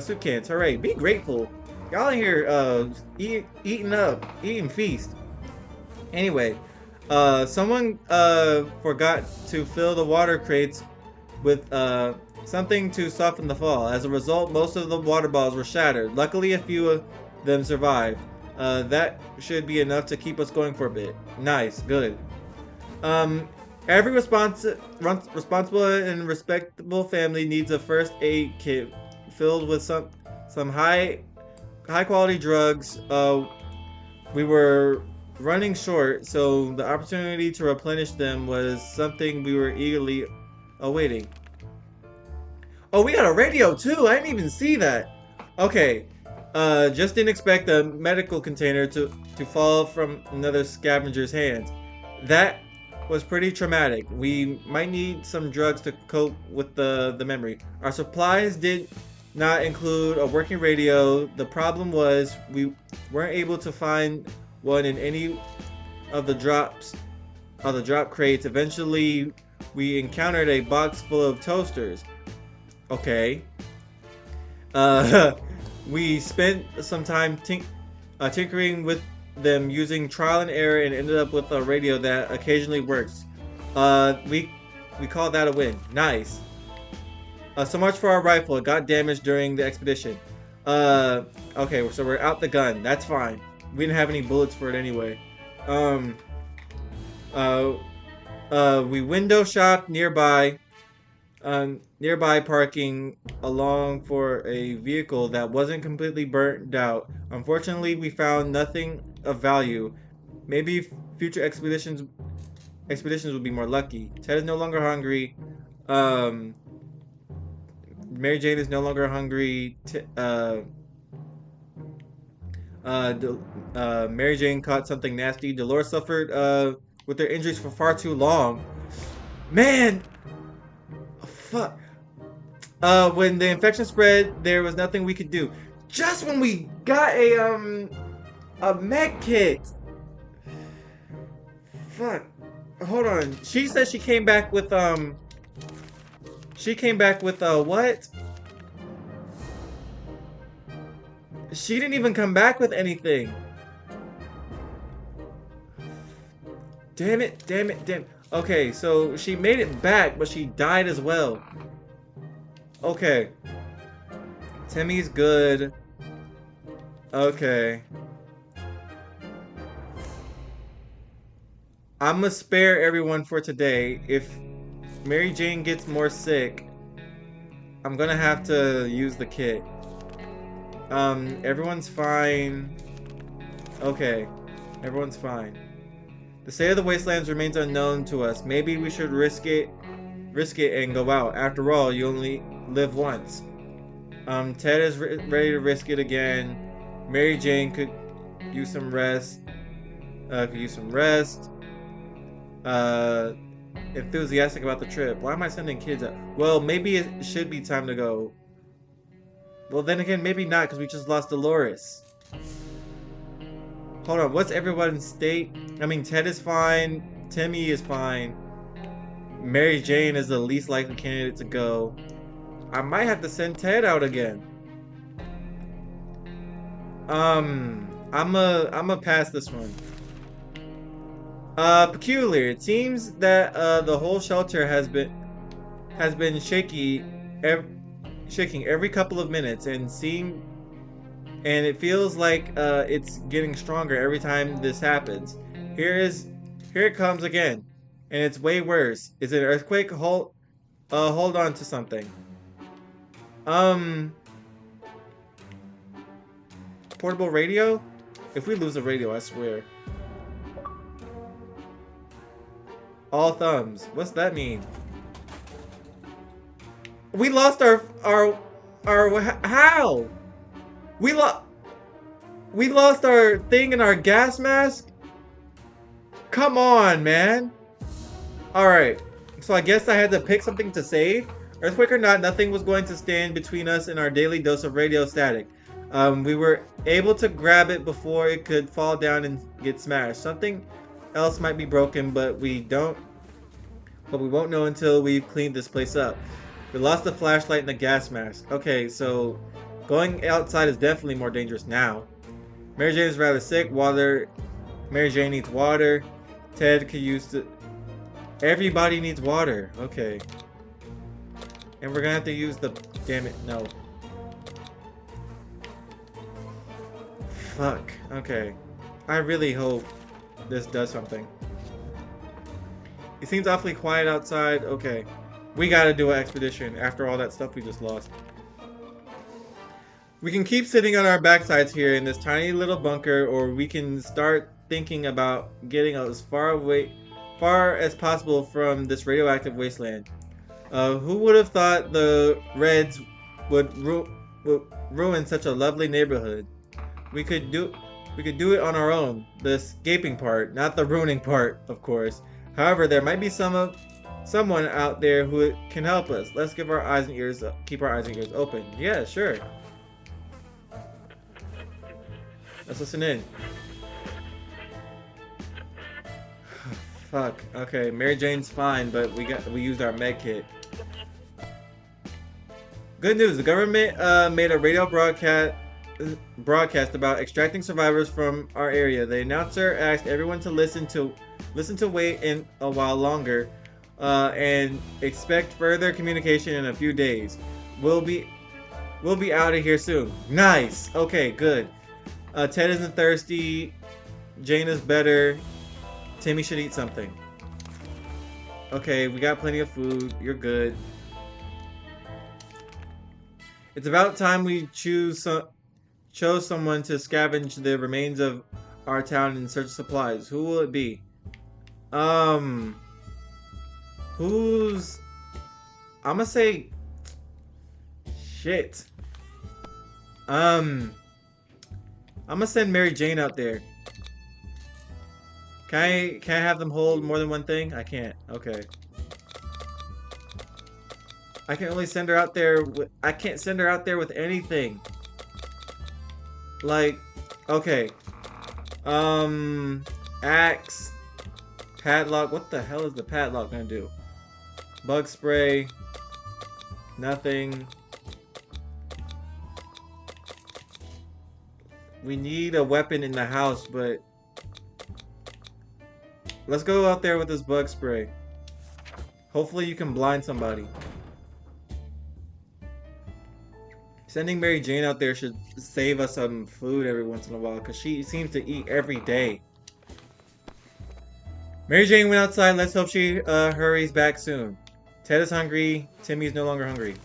Soup cans. Hooray! Be grateful. Y'all in here, eating feast. Anyway, someone forgot to fill the water crates with something to soften the fall. As a result, most of the water bottles were shattered. Luckily, a few of them survived. That should be enough to keep us going for a bit. Nice, good. Um, every responsible and respectable family needs a first aid kit filled with some high quality drugs. We were running short, so the opportunity to replenish them was something we were eagerly awaiting. Oh, we got a radio too. I didn't even see that. Okay. Just didn't expect a medical container to fall from another scavenger's hands. That was pretty traumatic. We might need some drugs to cope with the memory. Our supplies did not include a working radio. The problem was we weren't able to find one in any of the drop crates. Eventually, we encountered a box full of toasters. Okay. We spent some time tinkering with them using trial and error and ended up with a radio that occasionally works. We call that a win. Nice. So much for our rifle. It got damaged during the expedition. Okay, so we're out the gun. That's fine. We didn't have any bullets for it anyway. We window shopped nearby parking along for a vehicle that wasn't completely burnt out. Unfortunately, we found nothing of value. Maybe future expeditions would be more lucky. Ted is no longer hungry. Mary Jane is no longer hungry. Mary Jane caught something nasty. Dolores suffered with their injuries for far too long. Man, fuck. When the infection spread, there was nothing we could do. Just when we got a med kit. Fuck. Hold on. She said she came back with what? She didn't even come back with anything. Damn it. Okay, so she made it back, but she died as well. Okay. Timmy's good. Okay. I'ma spare everyone for today. If Mary Jane gets more sick, I'm gonna have to use the kit. Everyone's fine. Okay. Everyone's fine. The state of the wastelands remains unknown to us. Maybe we should risk it and go out. After all, you only live once. Ted is ready to risk it again. Mary Jane could use some rest. Enthusiastic about the trip. Why am I sending kids out? Well, maybe it should be time to go. Well, then again, maybe not, because we just lost Dolores. Hold on, what's everyone's state? I mean, Ted is fine. Timmy is fine. Mary Jane is the least likely candidate to go. I might have to send Ted out again. I'ma pass this one. Peculiar. It seems that the whole shelter has been shaking every couple of minutes and it feels like it's getting stronger every time this happens. Here it comes again, and it's way worse. Is it an earthquake? Hold on to something. Portable radio? If we lose the radio, I swear. All thumbs. What's that mean? We lost our how? We lost. We lost our thing in our gas mask? Come on, man. Alright. So I guess I had to pick something to save. Earthquake or not, nothing was going to stand between us and our daily dose of radio static. We were able to grab it before it could fall down and get smashed. Something else might be broken, but we won't know until we've cleaned this place up. We lost the flashlight and the gas mask. Okay, so going outside is definitely more dangerous now. Mary Jane is rather sick. Mary Jane needs water. Ted could use the. Everybody needs water. Okay. And we're gonna have to use the. Damn it, no. Fuck. Okay. I really hope this does something. It seems awfully quiet outside. Okay. We gotta do an expedition after all that stuff we just lost. We can keep sitting on our backsides here in this tiny little bunker, or we can start thinking about getting as far as possible from this radioactive wasteland. Who would have thought the Reds would ruin such a lovely neighborhood? We could do it on our own. The escaping part, not the ruining part, of course. However, there might be someone out there who can help us. Let's keep our eyes and ears open. Yeah, sure. Let's listen in. Fuck. Okay, Mary Jane's fine, but we used our med kit. Good news. The government made a radio broadcast about extracting survivors from our area. The announcer asked everyone to listen to wait in a while longer and expect further communication in a few days. We'll be out of here soon. Nice. Okay, good. Ted isn't thirsty. Jane is better. Timmy should eat something. Okay, we got plenty of food. You're good. It's about time we chose someone to scavenge the remains of our town in search of supplies. Who will it be? Who's... I'm gonna say... Shit. I'm gonna send Mary Jane out there. Can I have them hold more than one thing? I can't. Okay. I can only send her out there with... I can't send her out there with anything. Like... Okay. Axe. Padlock. What the hell is the padlock gonna do? Bug spray. Nothing. We need a weapon in the house, but... Let's go out there with this bug spray. Hopefully you can blind somebody. Sending Mary Jane out there should save us some food every once in a while, because she seems to eat every day. Mary Jane went outside. Let's hope she hurries back soon. Ted is hungry. Timmy is no longer hungry.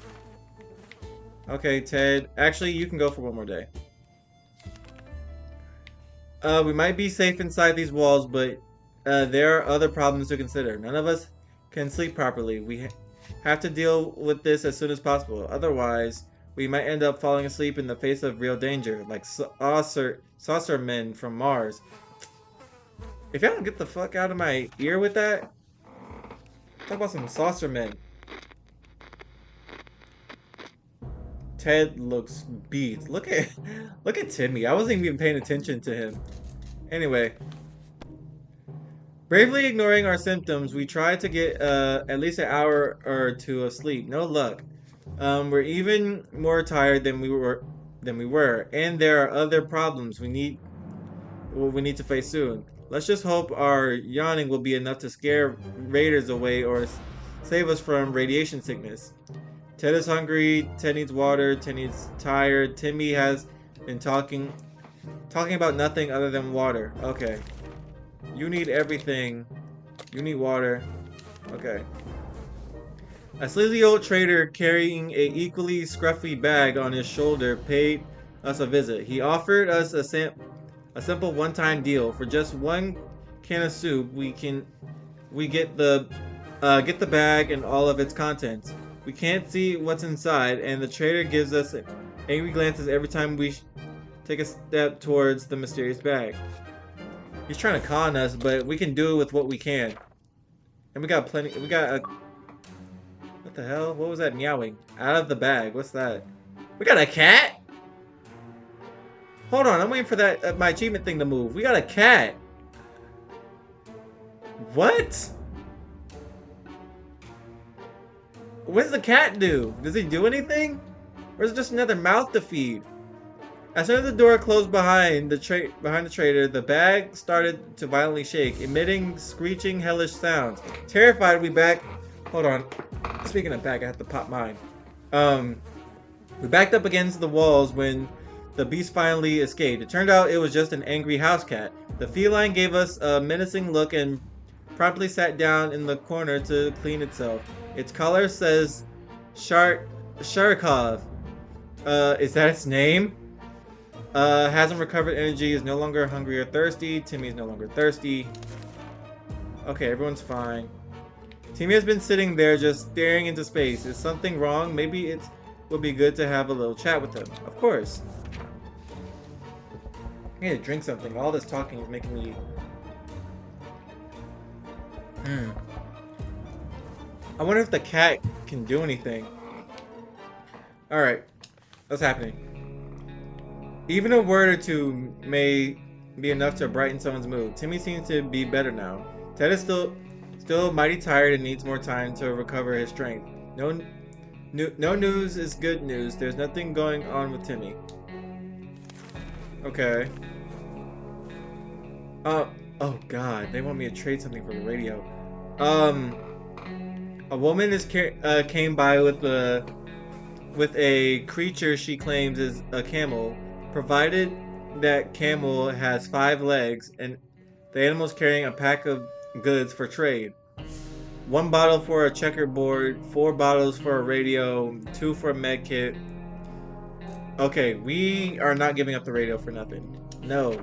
Okay, Ted. Actually, you can go for one more day. We might be safe inside these walls, but there are other problems to consider. None of us can sleep properly. We have to deal with this as soon as possible. Otherwise, we might end up falling asleep in the face of real danger, like saucer men from Mars. If y'all don't get the fuck out of my ear with that, talk about some saucer men. Ted looks beat. Look at Timmy. I wasn't even paying attention to him. Anyway. Bravely ignoring our symptoms, we tried to get at least an hour or two of sleep. No luck. We're even more tired than we were, and there are other problems we need to face soon. Let's just hope our yawning will be enough to scare raiders away or save us from radiation sickness. Ted is hungry. Ted needs water. Ted needs tired. Timmy has been talking about nothing other than water. Okay. You need everything. You need water. Okay. A sleazy old trader carrying a equally scruffy bag on his shoulder paid us a visit. He offered us a simple one-time deal. For just one can of soup, we get the bag and all of its contents. We can't see what's inside, and the trader gives us angry glances every time we take a step towards the mysterious bag. He's trying to con us, but we can do it with what we can. And we got plenty. We got a. What the hell? What was that meowing? Out of the bag. What's that? We got a cat? Hold on, I'm waiting for that my achievement thing to move. We got a cat. What? What does the cat do? Does he do anything? Or is it just another mouth to feed? As soon as the door closed behind the trader, the bag started to violently shake, emitting screeching, hellish sounds. Terrified, we backed. Hold on. Speaking of back, I have to pop mine. We backed up against the walls when the beast finally escaped. It turned out it was just an angry house cat. The feline gave us a menacing look and promptly sat down in the corner to clean itself. Its collar says Sharikov. Is that its name? Hasn't recovered energy, is no longer hungry or thirsty. Timmy is no longer thirsty. Okay, everyone's fine. Timmy has been sitting there just staring into space. Is something wrong? Maybe it would be good to have a little chat with him. Of course. I need to drink something. All this talking is making me... I wonder if the cat can do anything. Alright. What's happening? Even a word or two may be enough to brighten someone's mood. Timmy seems to be better now. Ted is still mighty tired and needs more time to recover his strength. No news is good news. There's nothing going on with Timmy. Okay. Oh god, they want me to trade something for the radio. A woman came by with a creature she claims is a camel. Provided that camel has 5 legs and the animal's carrying a pack of goods for trade. 1 bottle for a checkerboard, 4 bottles for a radio, 2 for a med kit. Okay, we are not giving up the radio for nothing. No.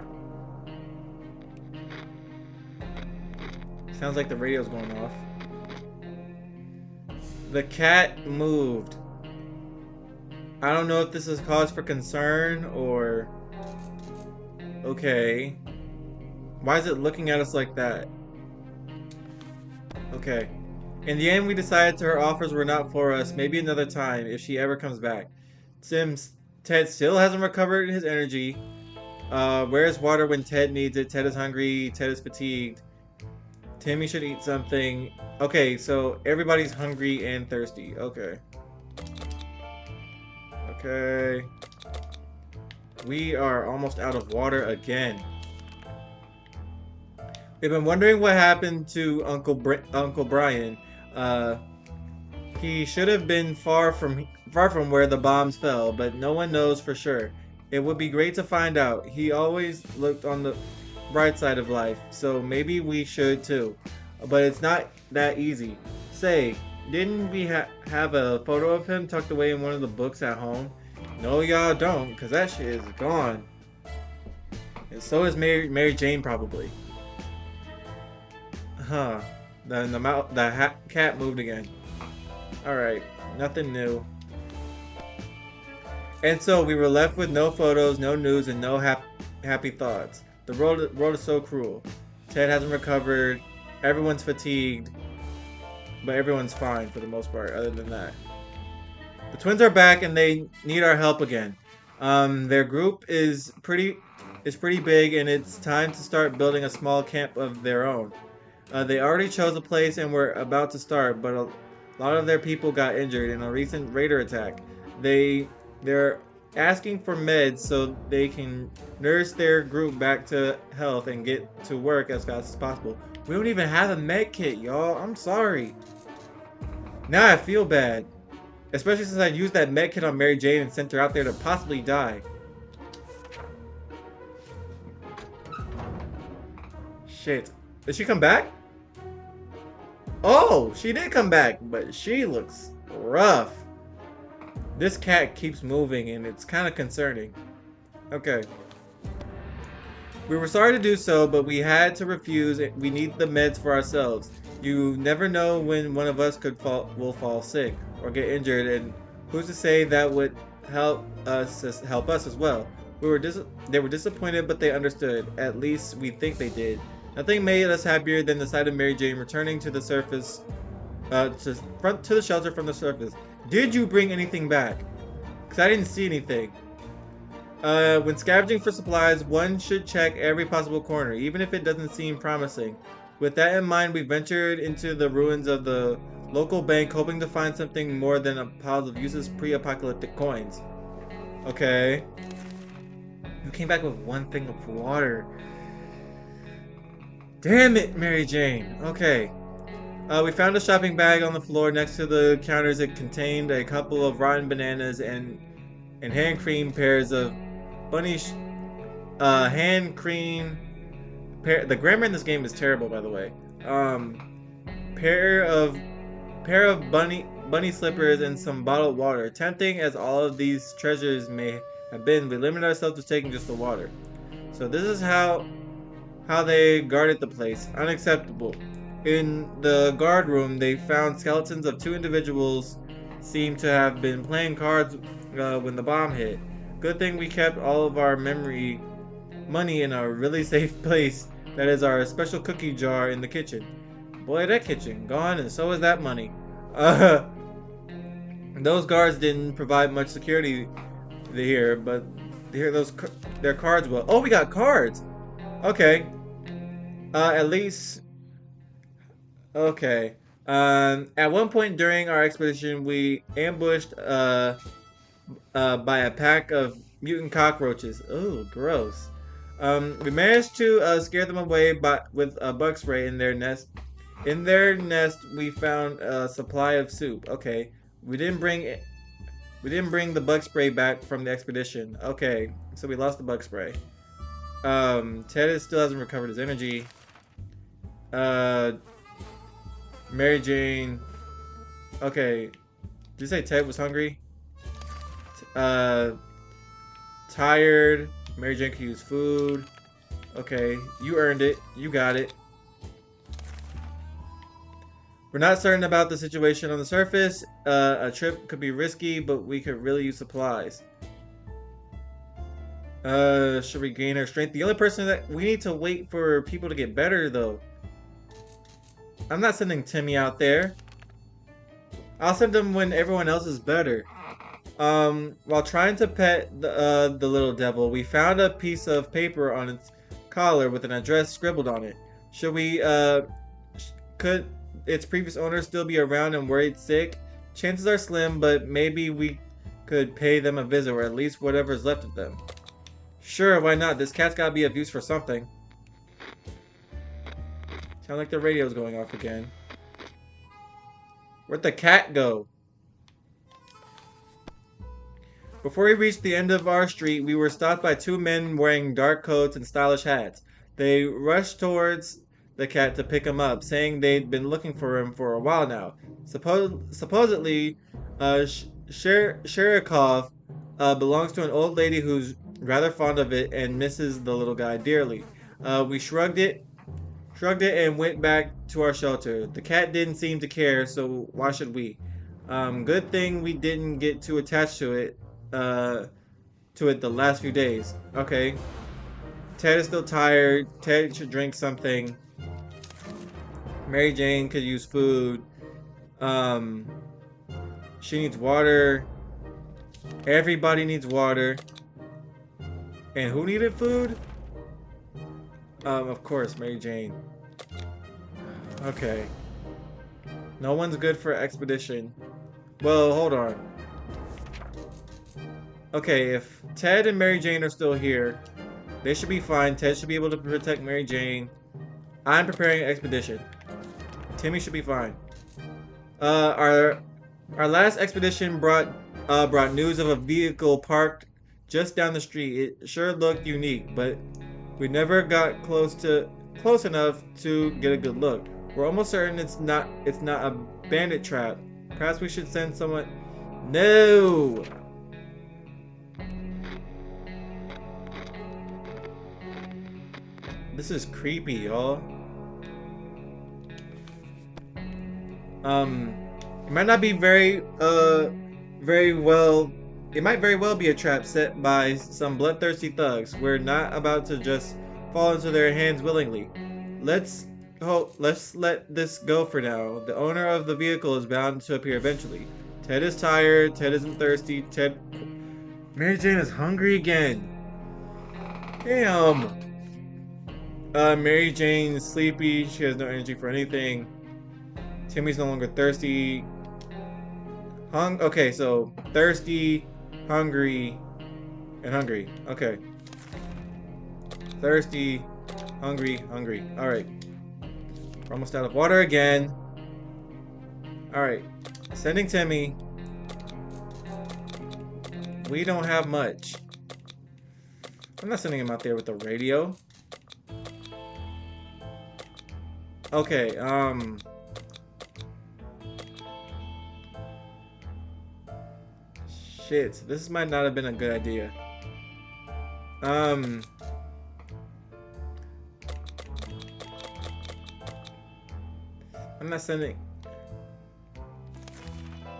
Sounds like the radio's going off. The cat moved. I don't know if this is cause for concern or... Okay. Why is it looking at us like that? Okay. In the end, we decided her offers were not for us. Maybe another time, if she ever comes back. Ted still hasn't recovered his energy. Where's water when Ted needs it? Ted is hungry. Ted is fatigued. Timmy should eat something. Okay, so everybody's hungry and thirsty. Okay. Okay. We are almost out of water again. We've been wondering what happened to Uncle Brian. He should have been far from where the bombs fell, but no one knows for sure. It would be great to find out. He always looked on the bright side of life, so maybe we should too. But it's not that easy. Say, didn't we have a photo of him tucked away in one of the books at home? No, y'all don't, because that shit is gone. And so is Mary Jane, probably. Huh. The cat moved again. Alright, nothing new. And so we were left with no photos, no news, and no happy thoughts. The world is so cruel. Ted hasn't recovered. Everyone's fatigued. But everyone's fine for the most part, other than that. The twins are back and they need our help again. Their group is pretty big and it's time to start building a small camp of their own. They already chose a place and were about to start, but a lot of their people got injured in a recent raider attack. They're asking for meds so they can nurse their group back to health and get to work as fast as possible. We don't even have a med kit, y'all. I'm sorry. Now I feel bad. Especially since I used that med kit on Mary Jane and sent her out there to possibly die. Shit. Did she come back? Oh, she did come back, but she looks rough. This cat keeps moving and it's kind of concerning. Okay. We were sorry to do so, but we had to refuse. We need the meds for ourselves. You never know when one of us will fall sick or get injured, and who's to say that would help us as well. They were disappointed, but they understood. At least we think they did. Nothing made us happier than the sight of Mary Jane returning to the surface, to the shelter from the surface. Did you bring anything back? Because I didn't see anything. When scavenging for supplies, one should check every possible corner, even if it doesn't seem promising. With that in mind, we ventured into the ruins of the local bank, hoping to find something more than a pile of useless pre-apocalyptic coins. Okay. You came back with one thing of water. Damn it, Mary Jane. Okay. We found a shopping bag on the floor next to the counters. It contained a couple of rotten bananas and hand cream pairs of bunny hand cream the grammar in this game is terrible, by the way. Pair of bunny slippers and some bottled water. Tempting as all of these treasures may have been, we limited ourselves to taking just the water. So this is how they guarded the place. Unacceptable. In the guard room, they found skeletons of 2 individuals seemed to have been playing cards when the bomb hit. Good thing we kept all of our money in a really safe place. That is our special cookie jar in the kitchen. Boy, that kitchen gone, and so is that money. Those guards didn't provide much security here, but their cards will. Oh, we got cards. Okay. At least. Okay. At one point during our expedition, we ambushed by a pack of mutant cockroaches. Oh, gross. We managed to scare them away with a bug spray in their nest. In their nest, we found a supply of soup. Okay, we didn't bring the bug spray back from the expedition. Okay, so we lost the bug spray. Ted still hasn't recovered his energy. Mary Jane. Okay, did you say Ted was hungry? Tired. Mary Jane could use food. Okay, you earned it. You got it. We're not certain about the situation on the surface. A trip could be risky, but we could really use supplies. Should we gain our strength? The only person that we need to wait for people to get better, though. I'm not sending Timmy out there. I'll send him when everyone else is better. While trying to pet the little devil, we found a piece of paper on its collar with an address scribbled on it. Should we, could its previous owner still be around and worried sick? Chances are slim, but maybe we could pay them a visit, or at least whatever's left of them. Sure, why not? This cat's gotta be of use for something. Sound like the radio's going off again. Where'd the cat go? Before we reached the end of our street, we were stopped by 2 men wearing dark coats and stylish hats. They rushed towards the cat to pick him up, saying they'd been looking for him for a while now. Supposedly, Sherikov belongs to an old lady who's rather fond of it and misses the little guy dearly. We shrugged it and went back to our shelter. The cat didn't seem to care, so why should we? Good thing we didn't get too attached to it the last few days. Okay. Ted is still tired. Ted should drink something. Mary Jane could use food. She needs water. Everybody needs water. And who needed food? Of course, Mary Jane. Okay. No one's good for expedition. Well, hold on. Okay, if Ted and Mary Jane are still here, they should be fine. Ted should be able to protect Mary Jane. I'm preparing an expedition. Timmy should be fine. Our last expedition brought news of a vehicle parked just down the street. It sure looked unique, but we never got close enough to get a good look. We're almost certain it's not a bandit trap. Perhaps we should send someone. No. This is creepy, y'all. It might not be very well It might very well be a trap set by some bloodthirsty thugs. We're not about to just fall into their hands willingly. Let's let's let this go for now. The owner of the vehicle is bound to appear eventually. Ted is tired. Ted isn't thirsty. Mary Jane is hungry again. Damn. Mary Jane is sleepy. She has no energy for anything. Timmy's no longer thirsty. Okay, so thirsty, hungry, and hungry. Okay. Thirsty, hungry. Alright. We're almost out of water again. Alright. Sending Timmy. We don't have much. I'm not sending him out there with the radio. Okay, shit, this might not have been a good idea. I'm not sending...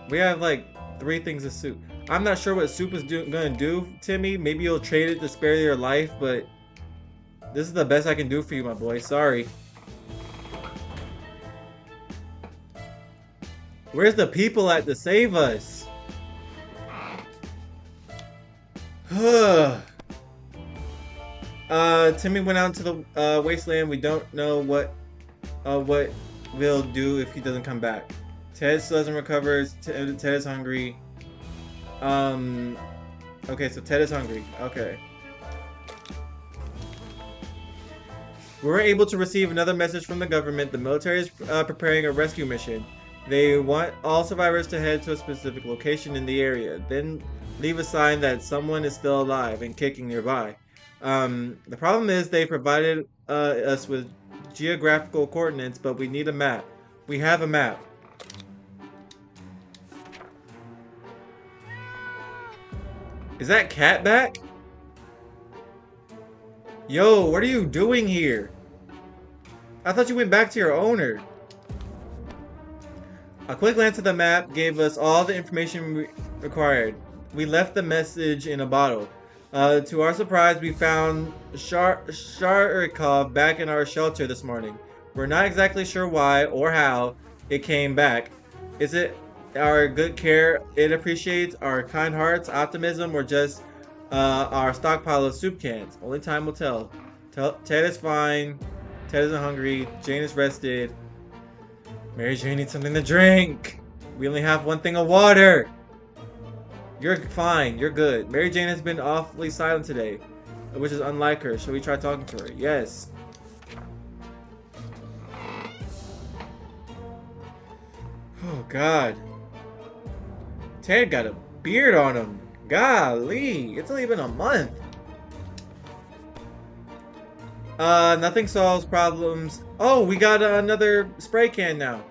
We have like 3 things of soup. I'm not sure what soup is gonna do, Timmy. Maybe you'll trade it to spare your life, but this is the best I can do for you, my boy. Sorry. Where's the people at to save us? Timmy went out to the wasteland. We don't know what we'll do if he doesn't come back. Ted still hasn't recovered. Ted is hungry. Okay, so Ted is hungry. Okay. We were able to receive another message from the government. The military is preparing a rescue mission. They want all survivors to head to a specific location in the area, then leave a sign that someone is still alive and kicking nearby. The problem is they provided us with geographical coordinates, but we need a map. We have a map. Is that cat back? Yo, what are you doing here? I thought you went back to your owner. A quick glance at the map gave us all the information required. We left the message in a bottle. To our surprise, we found Sharikov back in our shelter this morning. We're not exactly sure why or how it came back. Is it our good care it appreciates, our kind hearts, optimism, or just our stockpile of soup cans? Only time will tell. Ted is fine. Ted isn't hungry. Jane is rested. Mary Jane needs something to drink. We only have one thing of water. You're fine. You're good. Mary Jane has been awfully silent today, which is unlike her. Shall we try talking to her? Yes. Oh, God. Ted got a beard on him. Golly. It's only been a month. Nothing solves problems. Oh, we got another spray can now.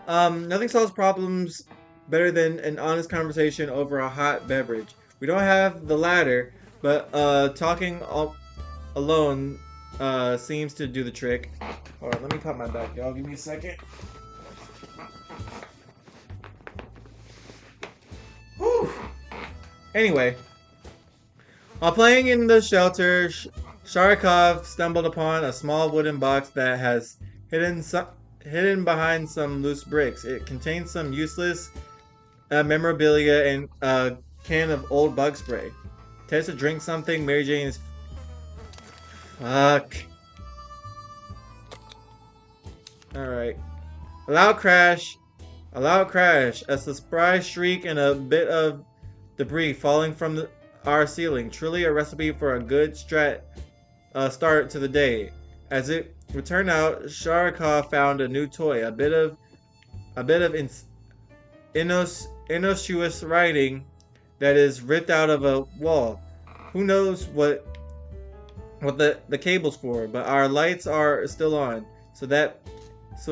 Nothing solves problems better than an honest conversation over a hot beverage. We don't have the latter, but talking alone seems to do the trick. Hold on, let me pop my back, y'all. Give me a second. Whew. Anyway, while playing in the shelter, Sharikov stumbled upon a small wooden box that has hidden behind some loose bricks. It contains some useless memorabilia and a can of old bug spray. Tess to drink something. Mary Jane is... Fuck. Alright. A loud crash. A surprise shriek and a bit of debris falling from our ceiling. Truly a recipe for a good start to the day. As it would turn out, Sharikov found a new toy. A bit of innocuous writing that is ripped out of a wall. Who knows what the cable's for, but our lights are still on, so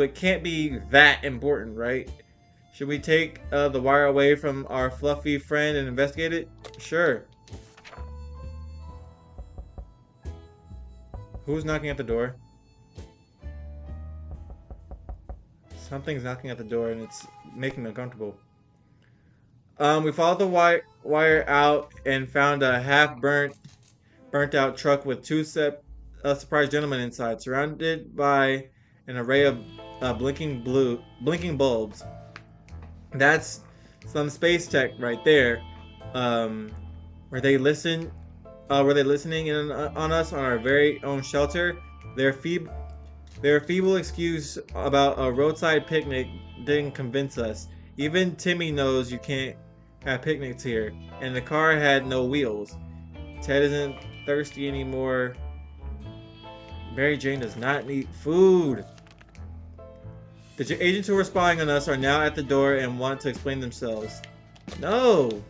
it can't be that important, right? Should we take the wire away from our fluffy friend and investigate it? Sure. Who's knocking at the door? Something's knocking at the door and it's making me uncomfortable. We followed the wire out and found a burnt out truck with surprised gentlemen inside, surrounded by an array of blinking bulbs. That's some space tech right there. Um, were they listen? Were they listening in on us on our very own shelter? Their feeble their feeble excuse about a roadside picnic didn't convince us. Even Timmy knows you can't have picnics here, and the car had no wheels. Ted isn't thirsty anymore. Mary Jane does not need food. The agents who were spying on us are now at the door and want to explain themselves. No!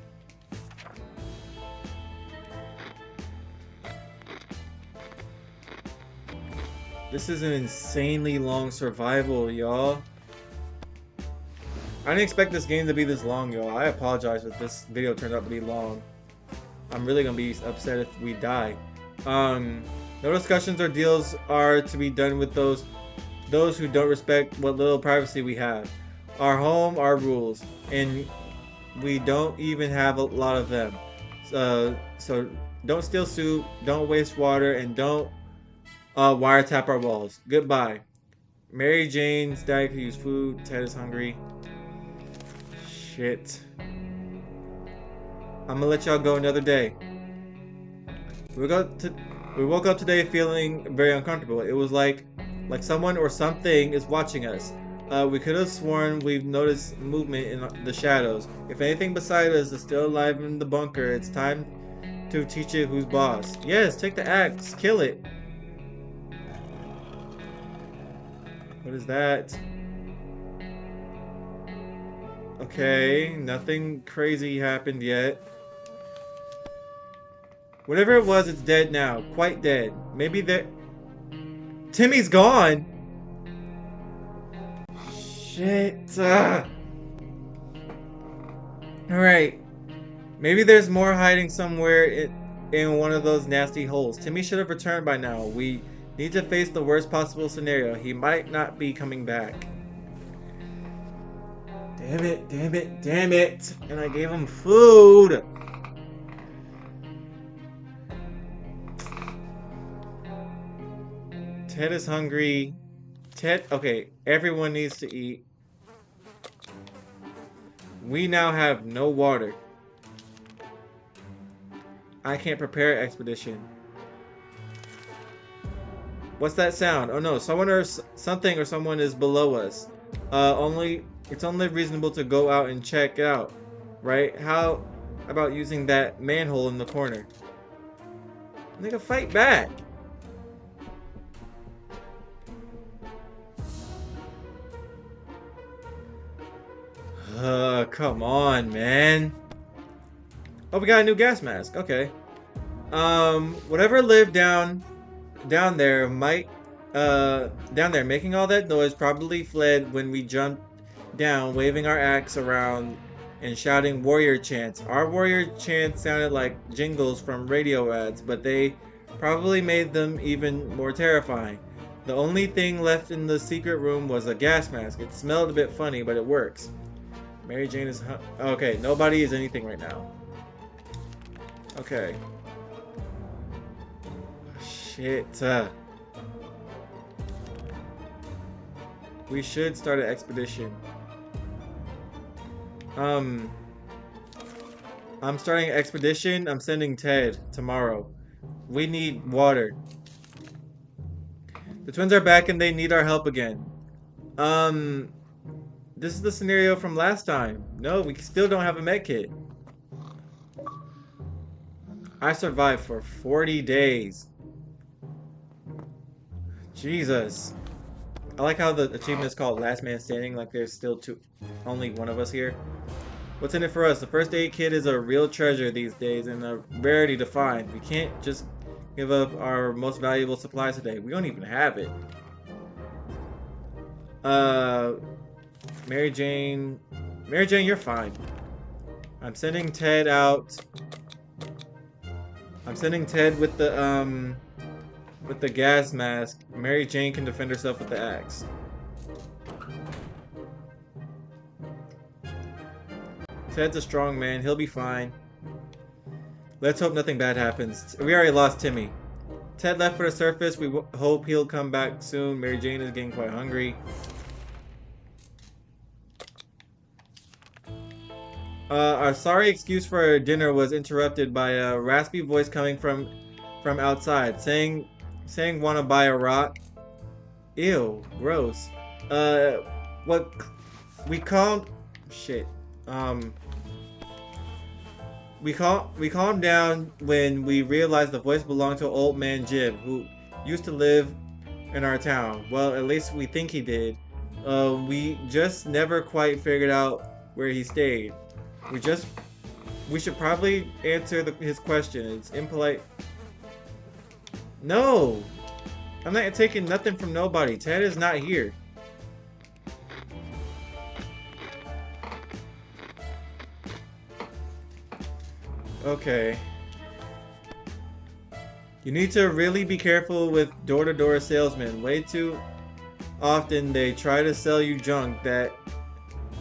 This is an insanely long survival, y'all. I didn't expect this game to be this long, y'all. I apologize if this video turned out to be long. I'm really gonna be upset if we die. No discussions or deals are to be done with those who don't respect what little privacy we have. Our home, our rules, and we don't even have a lot of them. So don't steal soup, don't waste water, and don't wiretap our walls. Goodbye. Mary Jane's dad could use food. Ted is hungry. Shit. I'm gonna let y'all go another day. We woke up today feeling very uncomfortable. It was like someone or something is watching us. We could have sworn we've noticed movement in the shadows. If anything beside us is still alive in the bunker, it's time to teach it who's boss. Yes, take the axe, kill it. What is that? Okay, nothing crazy happened yet. Whatever it was, it's dead now. Quite dead. Maybe that... Timmy's gone! Shit. Alright. Maybe there's more hiding somewhere in one of those nasty holes. Timmy should have returned by now. We need to face the worst possible scenario. He might not be coming back. Damn it, damn it, damn it. And I gave him food. Ted is hungry. Okay, everyone needs to eat. We now have no water. I can't prepare an expedition. What's that sound? Oh no, someone or something or someone is below us. It's only reasonable to go out and check it out, right? How about using that manhole in the corner? Nigga, fight back. Come on, man. Oh, we got a new gas mask. Okay. Whatever lived down there making all that noise probably fled when we jumped down, waving our axe around and shouting warrior chants. Our warrior chants sounded like jingles from radio ads, but they probably made them even more terrifying. The only thing left in the secret room was a gas mask. It smelled a bit funny, but it works. Mary Jane is... Okay, nobody is anything right now. Okay. Shit. We should start an expedition. I'm starting an expedition. I'm sending Ted tomorrow. We need water. The twins are back and they need our help again. This is the scenario from last time. No, we still don't have a med kit. I survived for 40 days. Jesus. I like how the achievement is called Last Man Standing, like there's still only one of us here. What's in it for us? The first aid kit is a real treasure these days and a rarity to find. We can't just give up our most valuable supplies today. We don't even have it. Mary Jane, you're fine. I'm sending Ted out. I'm sending Ted with the gas mask. Mary Jane can defend herself with the axe. Ted's a strong man. He'll be fine. Let's hope nothing bad happens. We already lost Timmy. Ted left for the surface. We hope he'll come back soon. Mary Jane is getting quite hungry. Our sorry excuse for dinner was interrupted by a raspy voice coming from outside, saying wanna buy a rock. Ew, gross. What we called shit. We calmed down when we realized the voice belonged to old man Jib, who used to live in our town. Well, at least we think he did. We just never quite figured out where he stayed. We should probably answer his question. It's impolite. No! I'm not taking nothing from nobody. Ted is not here. Okay. You need to really be careful with door-to-door salesmen. Way too often they try to sell you junk that,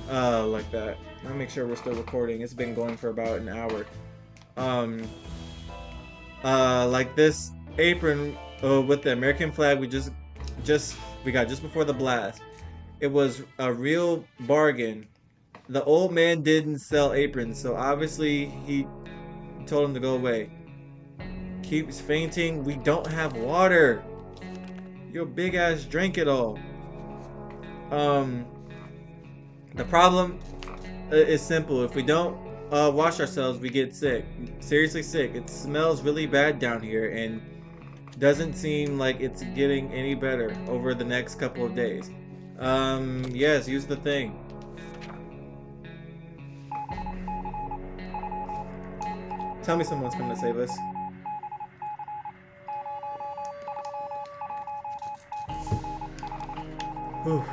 like that. Let me make sure we're still recording. It's been going for about an hour. Like this apron with the American flag we got just before the blast. It was a real bargain. The old man didn't sell aprons, so obviously he told him to go away. Keeps fainting. We don't have water. Your big ass drank it all. The problem is simple. If we don't wash ourselves, we get sick. Seriously sick. It smells really bad down here and doesn't seem like it's getting any better over the next couple of days. Yes, use the thing. Tell me someone's coming to save us. Whew.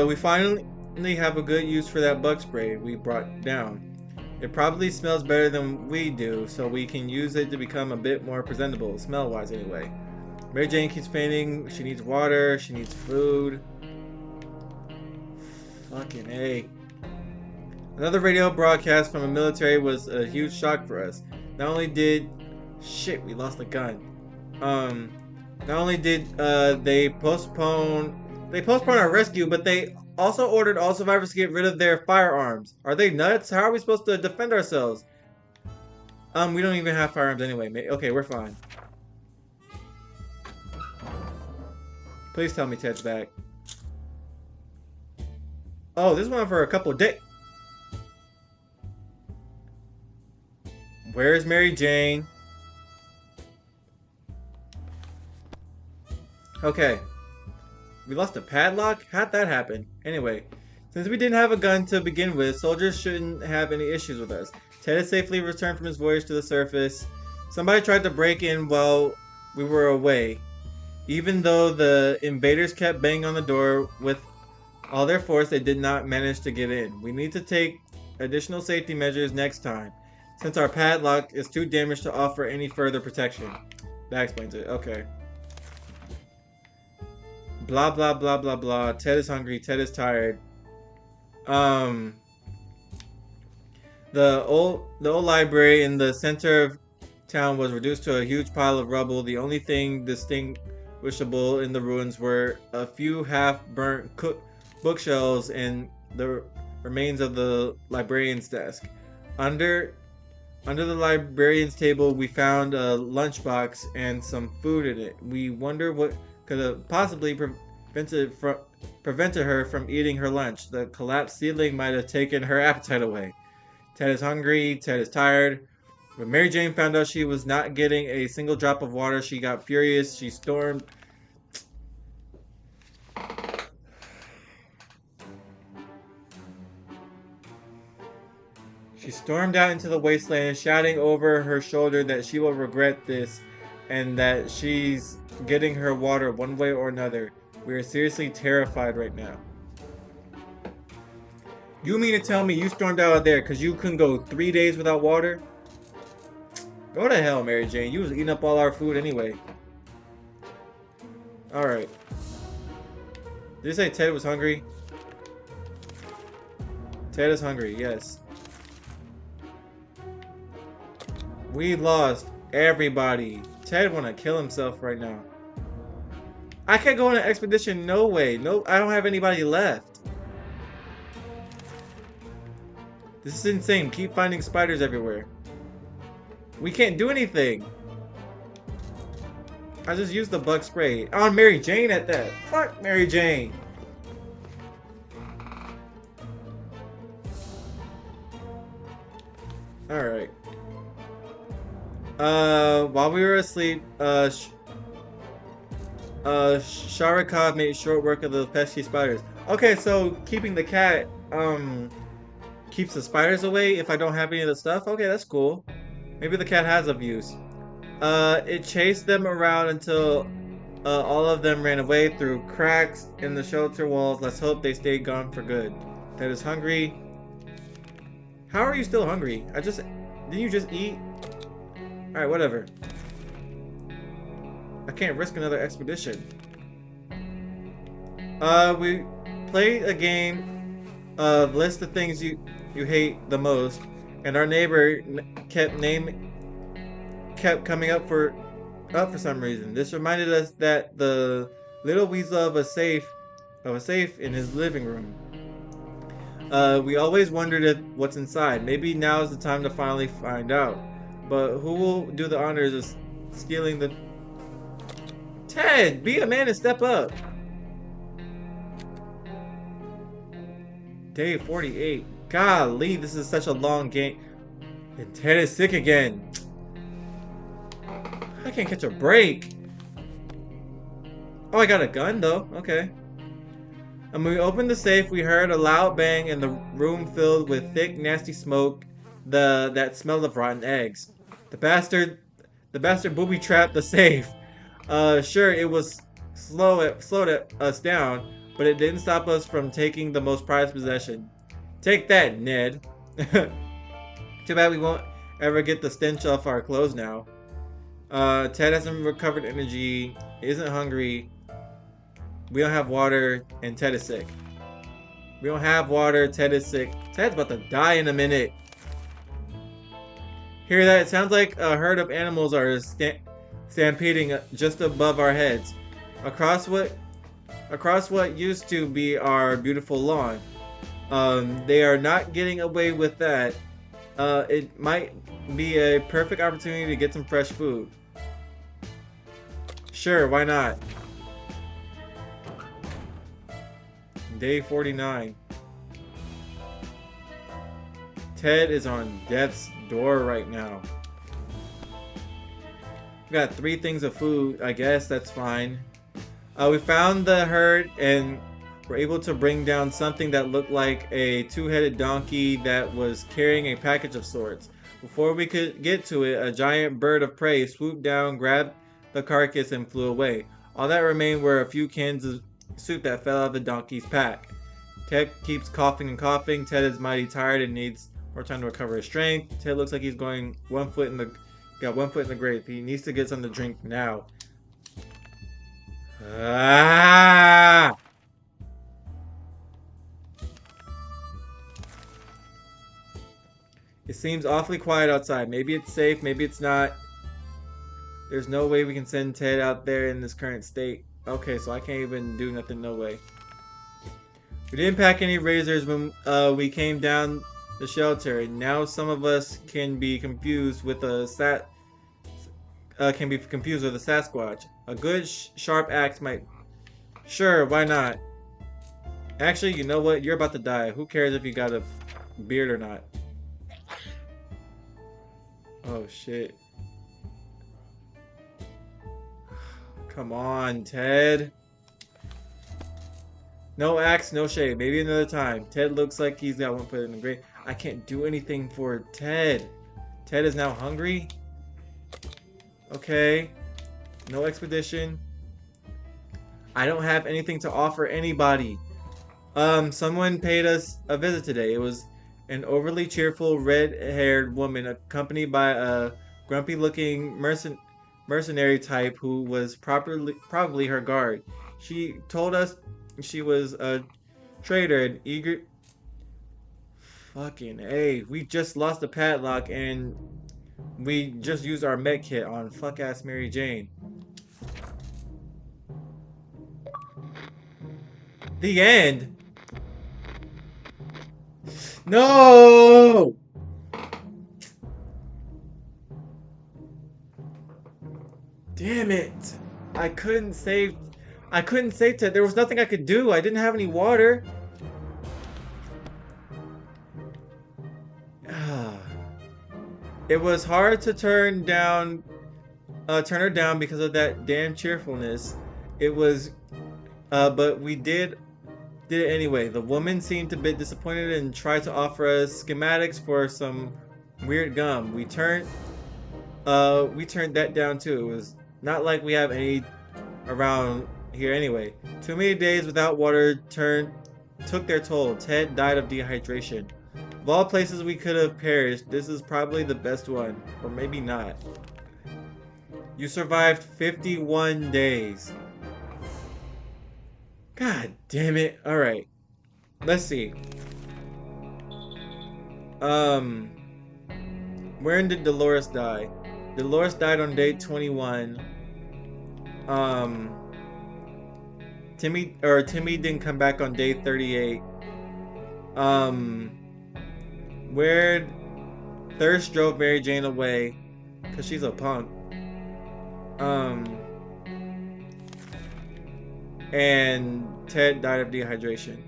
We finally have a good use for that bug spray we brought down. It probably smells better than we do, so we can use it to become a bit more presentable, smell-wise anyway. Mary Jane keeps fainting. She needs water. She needs food. Fucking A. Another radio broadcast from the military was a huge shock for us. Not only did... Shit, we lost the gun. Not only did they postpone our rescue, but they also ordered all survivors to get rid of their firearms. Are they nuts? How are we supposed to defend ourselves? We don't even have firearms anyway. Okay, we're fine. Please tell me Ted's back. Oh, this went for a couple of days. Where's Mary Jane? Okay. We lost a padlock? How'd that happen? Anyway, since we didn't have a gun to begin with, soldiers shouldn't have any issues with us. Ted has safely returned from his voyage to the surface. Somebody tried to break in while we were away. Even though the invaders kept banging on the door with all their force, they did not manage to get in. We need to take additional safety measures next time, since our padlock is too damaged to offer any further protection. That explains it. Okay. Blah, blah, blah, blah, blah. Ted is hungry. Ted is tired. The old library in the center of town was reduced to a huge pile of rubble. The only thing distinguishable in the ruins were a few half-burnt bookshelves and the remains of the librarian's desk. Under the librarian's table, we found a lunchbox and some food in it. We wonder what could have possibly prevented her from eating her lunch. The collapsed ceiling might have taken her appetite away. Ted is hungry. Ted is tired. When Mary Jane found out she was not getting a single drop of water, she got furious. She stormed out into the wasteland, shouting over her shoulder that she will regret this and that she's getting her water one way or another. We are seriously terrified right now. You mean to tell me you stormed out of there because you couldn't go 3 days without water? Go to hell, Mary Jane. You was eating up all our food anyway. Alright. Did you say Ted was hungry? Ted is hungry, yes. We lost everybody. Ted wanna kill himself right now. I can't go on an expedition, no way. No, I don't have anybody left. This is insane. Keep finding spiders everywhere. We can't do anything. I just used the bug spray. On Mary Jane at that. Fuck Mary Jane. Alright. While we were asleep, Sharikov made short work of the pesky spiders. Okay, so keeping the cat, keeps the spiders away if I don't have any of the stuff? Okay, that's cool. Maybe the cat has abuse. It chased them around until all of them ran away through cracks in the shelter walls. Let's hope they stayed gone for good. Ted is hungry. How are you still hungry? Didn't you just eat? Alright, whatever. I can't risk another expedition. We played a game of list the things you hate the most, and our neighbor kept coming up for some reason. This reminded us that the little weasel of a safe in his living room. We always wondered if what's inside. Maybe now is the time to finally find out. But who will do the honors of stealing the... Ted, be a man and step up. Day 48. Golly, this is such a long game. And Ted is sick again. I can't catch a break. Oh, I got a gun though. Okay. And when we opened the safe, we heard a loud bang and the room filled with thick, nasty smoke. That smell of rotten eggs. The bastard booby trapped the safe. Sure, it was slowed us down, but it didn't stop us from taking the most prized possession. Take that, Ned. Too bad we won't ever get the stench off our clothes now. Ted hasn't recovered energy, isn't hungry. We don't have water, and Ted is sick. We don't have water, Ted is sick. Ted's about to die in a minute. Hear that? It sounds like a herd of animals are stampeding just above our heads. Across what used to be our beautiful lawn. They are not getting away with that. It might be a perfect opportunity to get some fresh food. Sure, why not? Day 49. Ted is on death's door right now. We got 3 things of food. I guess that's fine. We found the herd and were able to bring down something that looked like a 2-headed donkey that was carrying a package of sorts. Before we could get to it, a giant bird of prey swooped down, grabbed the carcass, and flew away. All that remained were a few cans of soup that fell out of the donkey's pack. Ted keeps coughing and coughing. Ted is mighty tired and needs more time to recover his strength. Ted looks like he's got 1 foot in the grave. He needs to get something to drink now. Ah! It seems awfully quiet outside. Maybe it's safe, maybe it's not. There's no way we can send Ted out there in this current state. Okay, so I can't even do nothing, no way. We didn't pack any razors when we came down the shelter, and now some of us can be confused with a Sasquatch. A good sharp axe might... Sure, why not? Actually, you know what? You're about to die. Who cares if you got a beard or not? Oh, shit. Come on, Ted. No axe, no shave. Maybe another time. Ted looks like he's got 1 foot in the grave. I can't do anything for Ted. Ted is now hungry? Okay. No expedition. I don't have anything to offer anybody. Someone paid us a visit today. It was an overly cheerful, red-haired woman accompanied by a grumpy-looking mercenary type who was probably her guard. She told us she was a trader and eager... Fucking A. We just lost the padlock and we just used our med kit on fuck ass Mary Jane. The end. No! Damn it. I couldn't save. I couldn't save Ted. There was nothing I could do. I didn't have any water. It was hard to turn her down because of that damn cheerfulness. It was, but we did it anyway. The woman seemed a bit disappointed and tried to offer us schematics for some weird gum. We turned that down too. It was not like we have any around here anyway. Too many days without water took their toll. Ted died of dehydration. Of all places we could have perished, this is probably the best one. Or maybe not. You survived 51 days. God damn it. Alright. Let's see. When did Dolores die? Dolores died on day 21. Um, Timmy didn't come back on day 38. Um, where Thirst drove Mary Jane away because she's a punk. And Ted died of dehydration.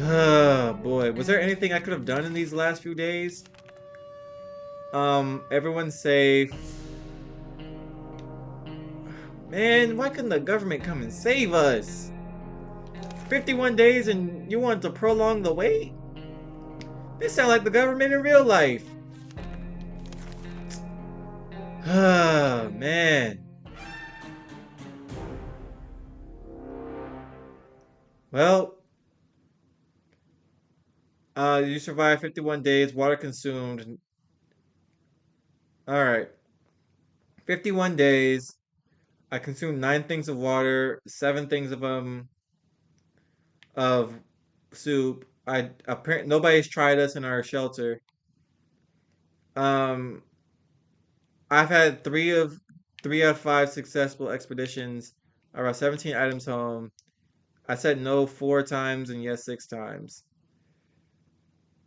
Oh boy, was there anything I could have done in these last few days? Everyone's safe. Man, why couldn't the government come and save us? 51 days and you want to prolong the wait? This sounds like the government in real life. Oh, man. Well, you survived 51 days, water consumed. Alright. 51 days. I consumed 9 things of water, 7 things of soup. I apparently nobody's tried us in our shelter. Um, I've had 3 out of 5 successful expeditions. I brought 17 items home. I said no 4 times and yes 6 times.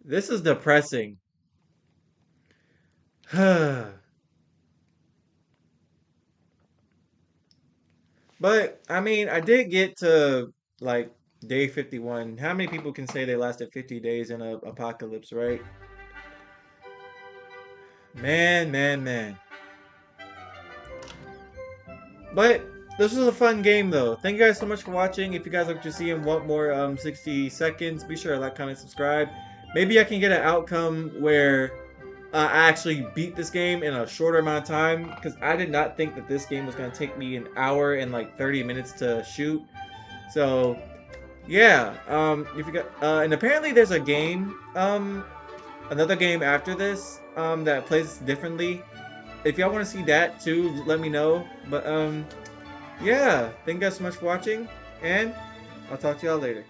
This is depressing. But I mean, I did get to like day 51. How many people can say they lasted 50 days in a apocalypse, right? Man, man, man. But this was a fun game though. Thank you guys so much for watching. If you guys like what you see and want more 60 seconds, be sure to like, comment, subscribe. Maybe I can get an outcome where I actually beat this game in a shorter amount of time, because I did not think that this game was going to take me an hour and like 30 minutes to shoot. So yeah, if you got and apparently there's a game, another game after this that plays differently. If y'all want to see that too, let me know. But yeah, thank you guys so much for watching, and I'll talk to y'all later.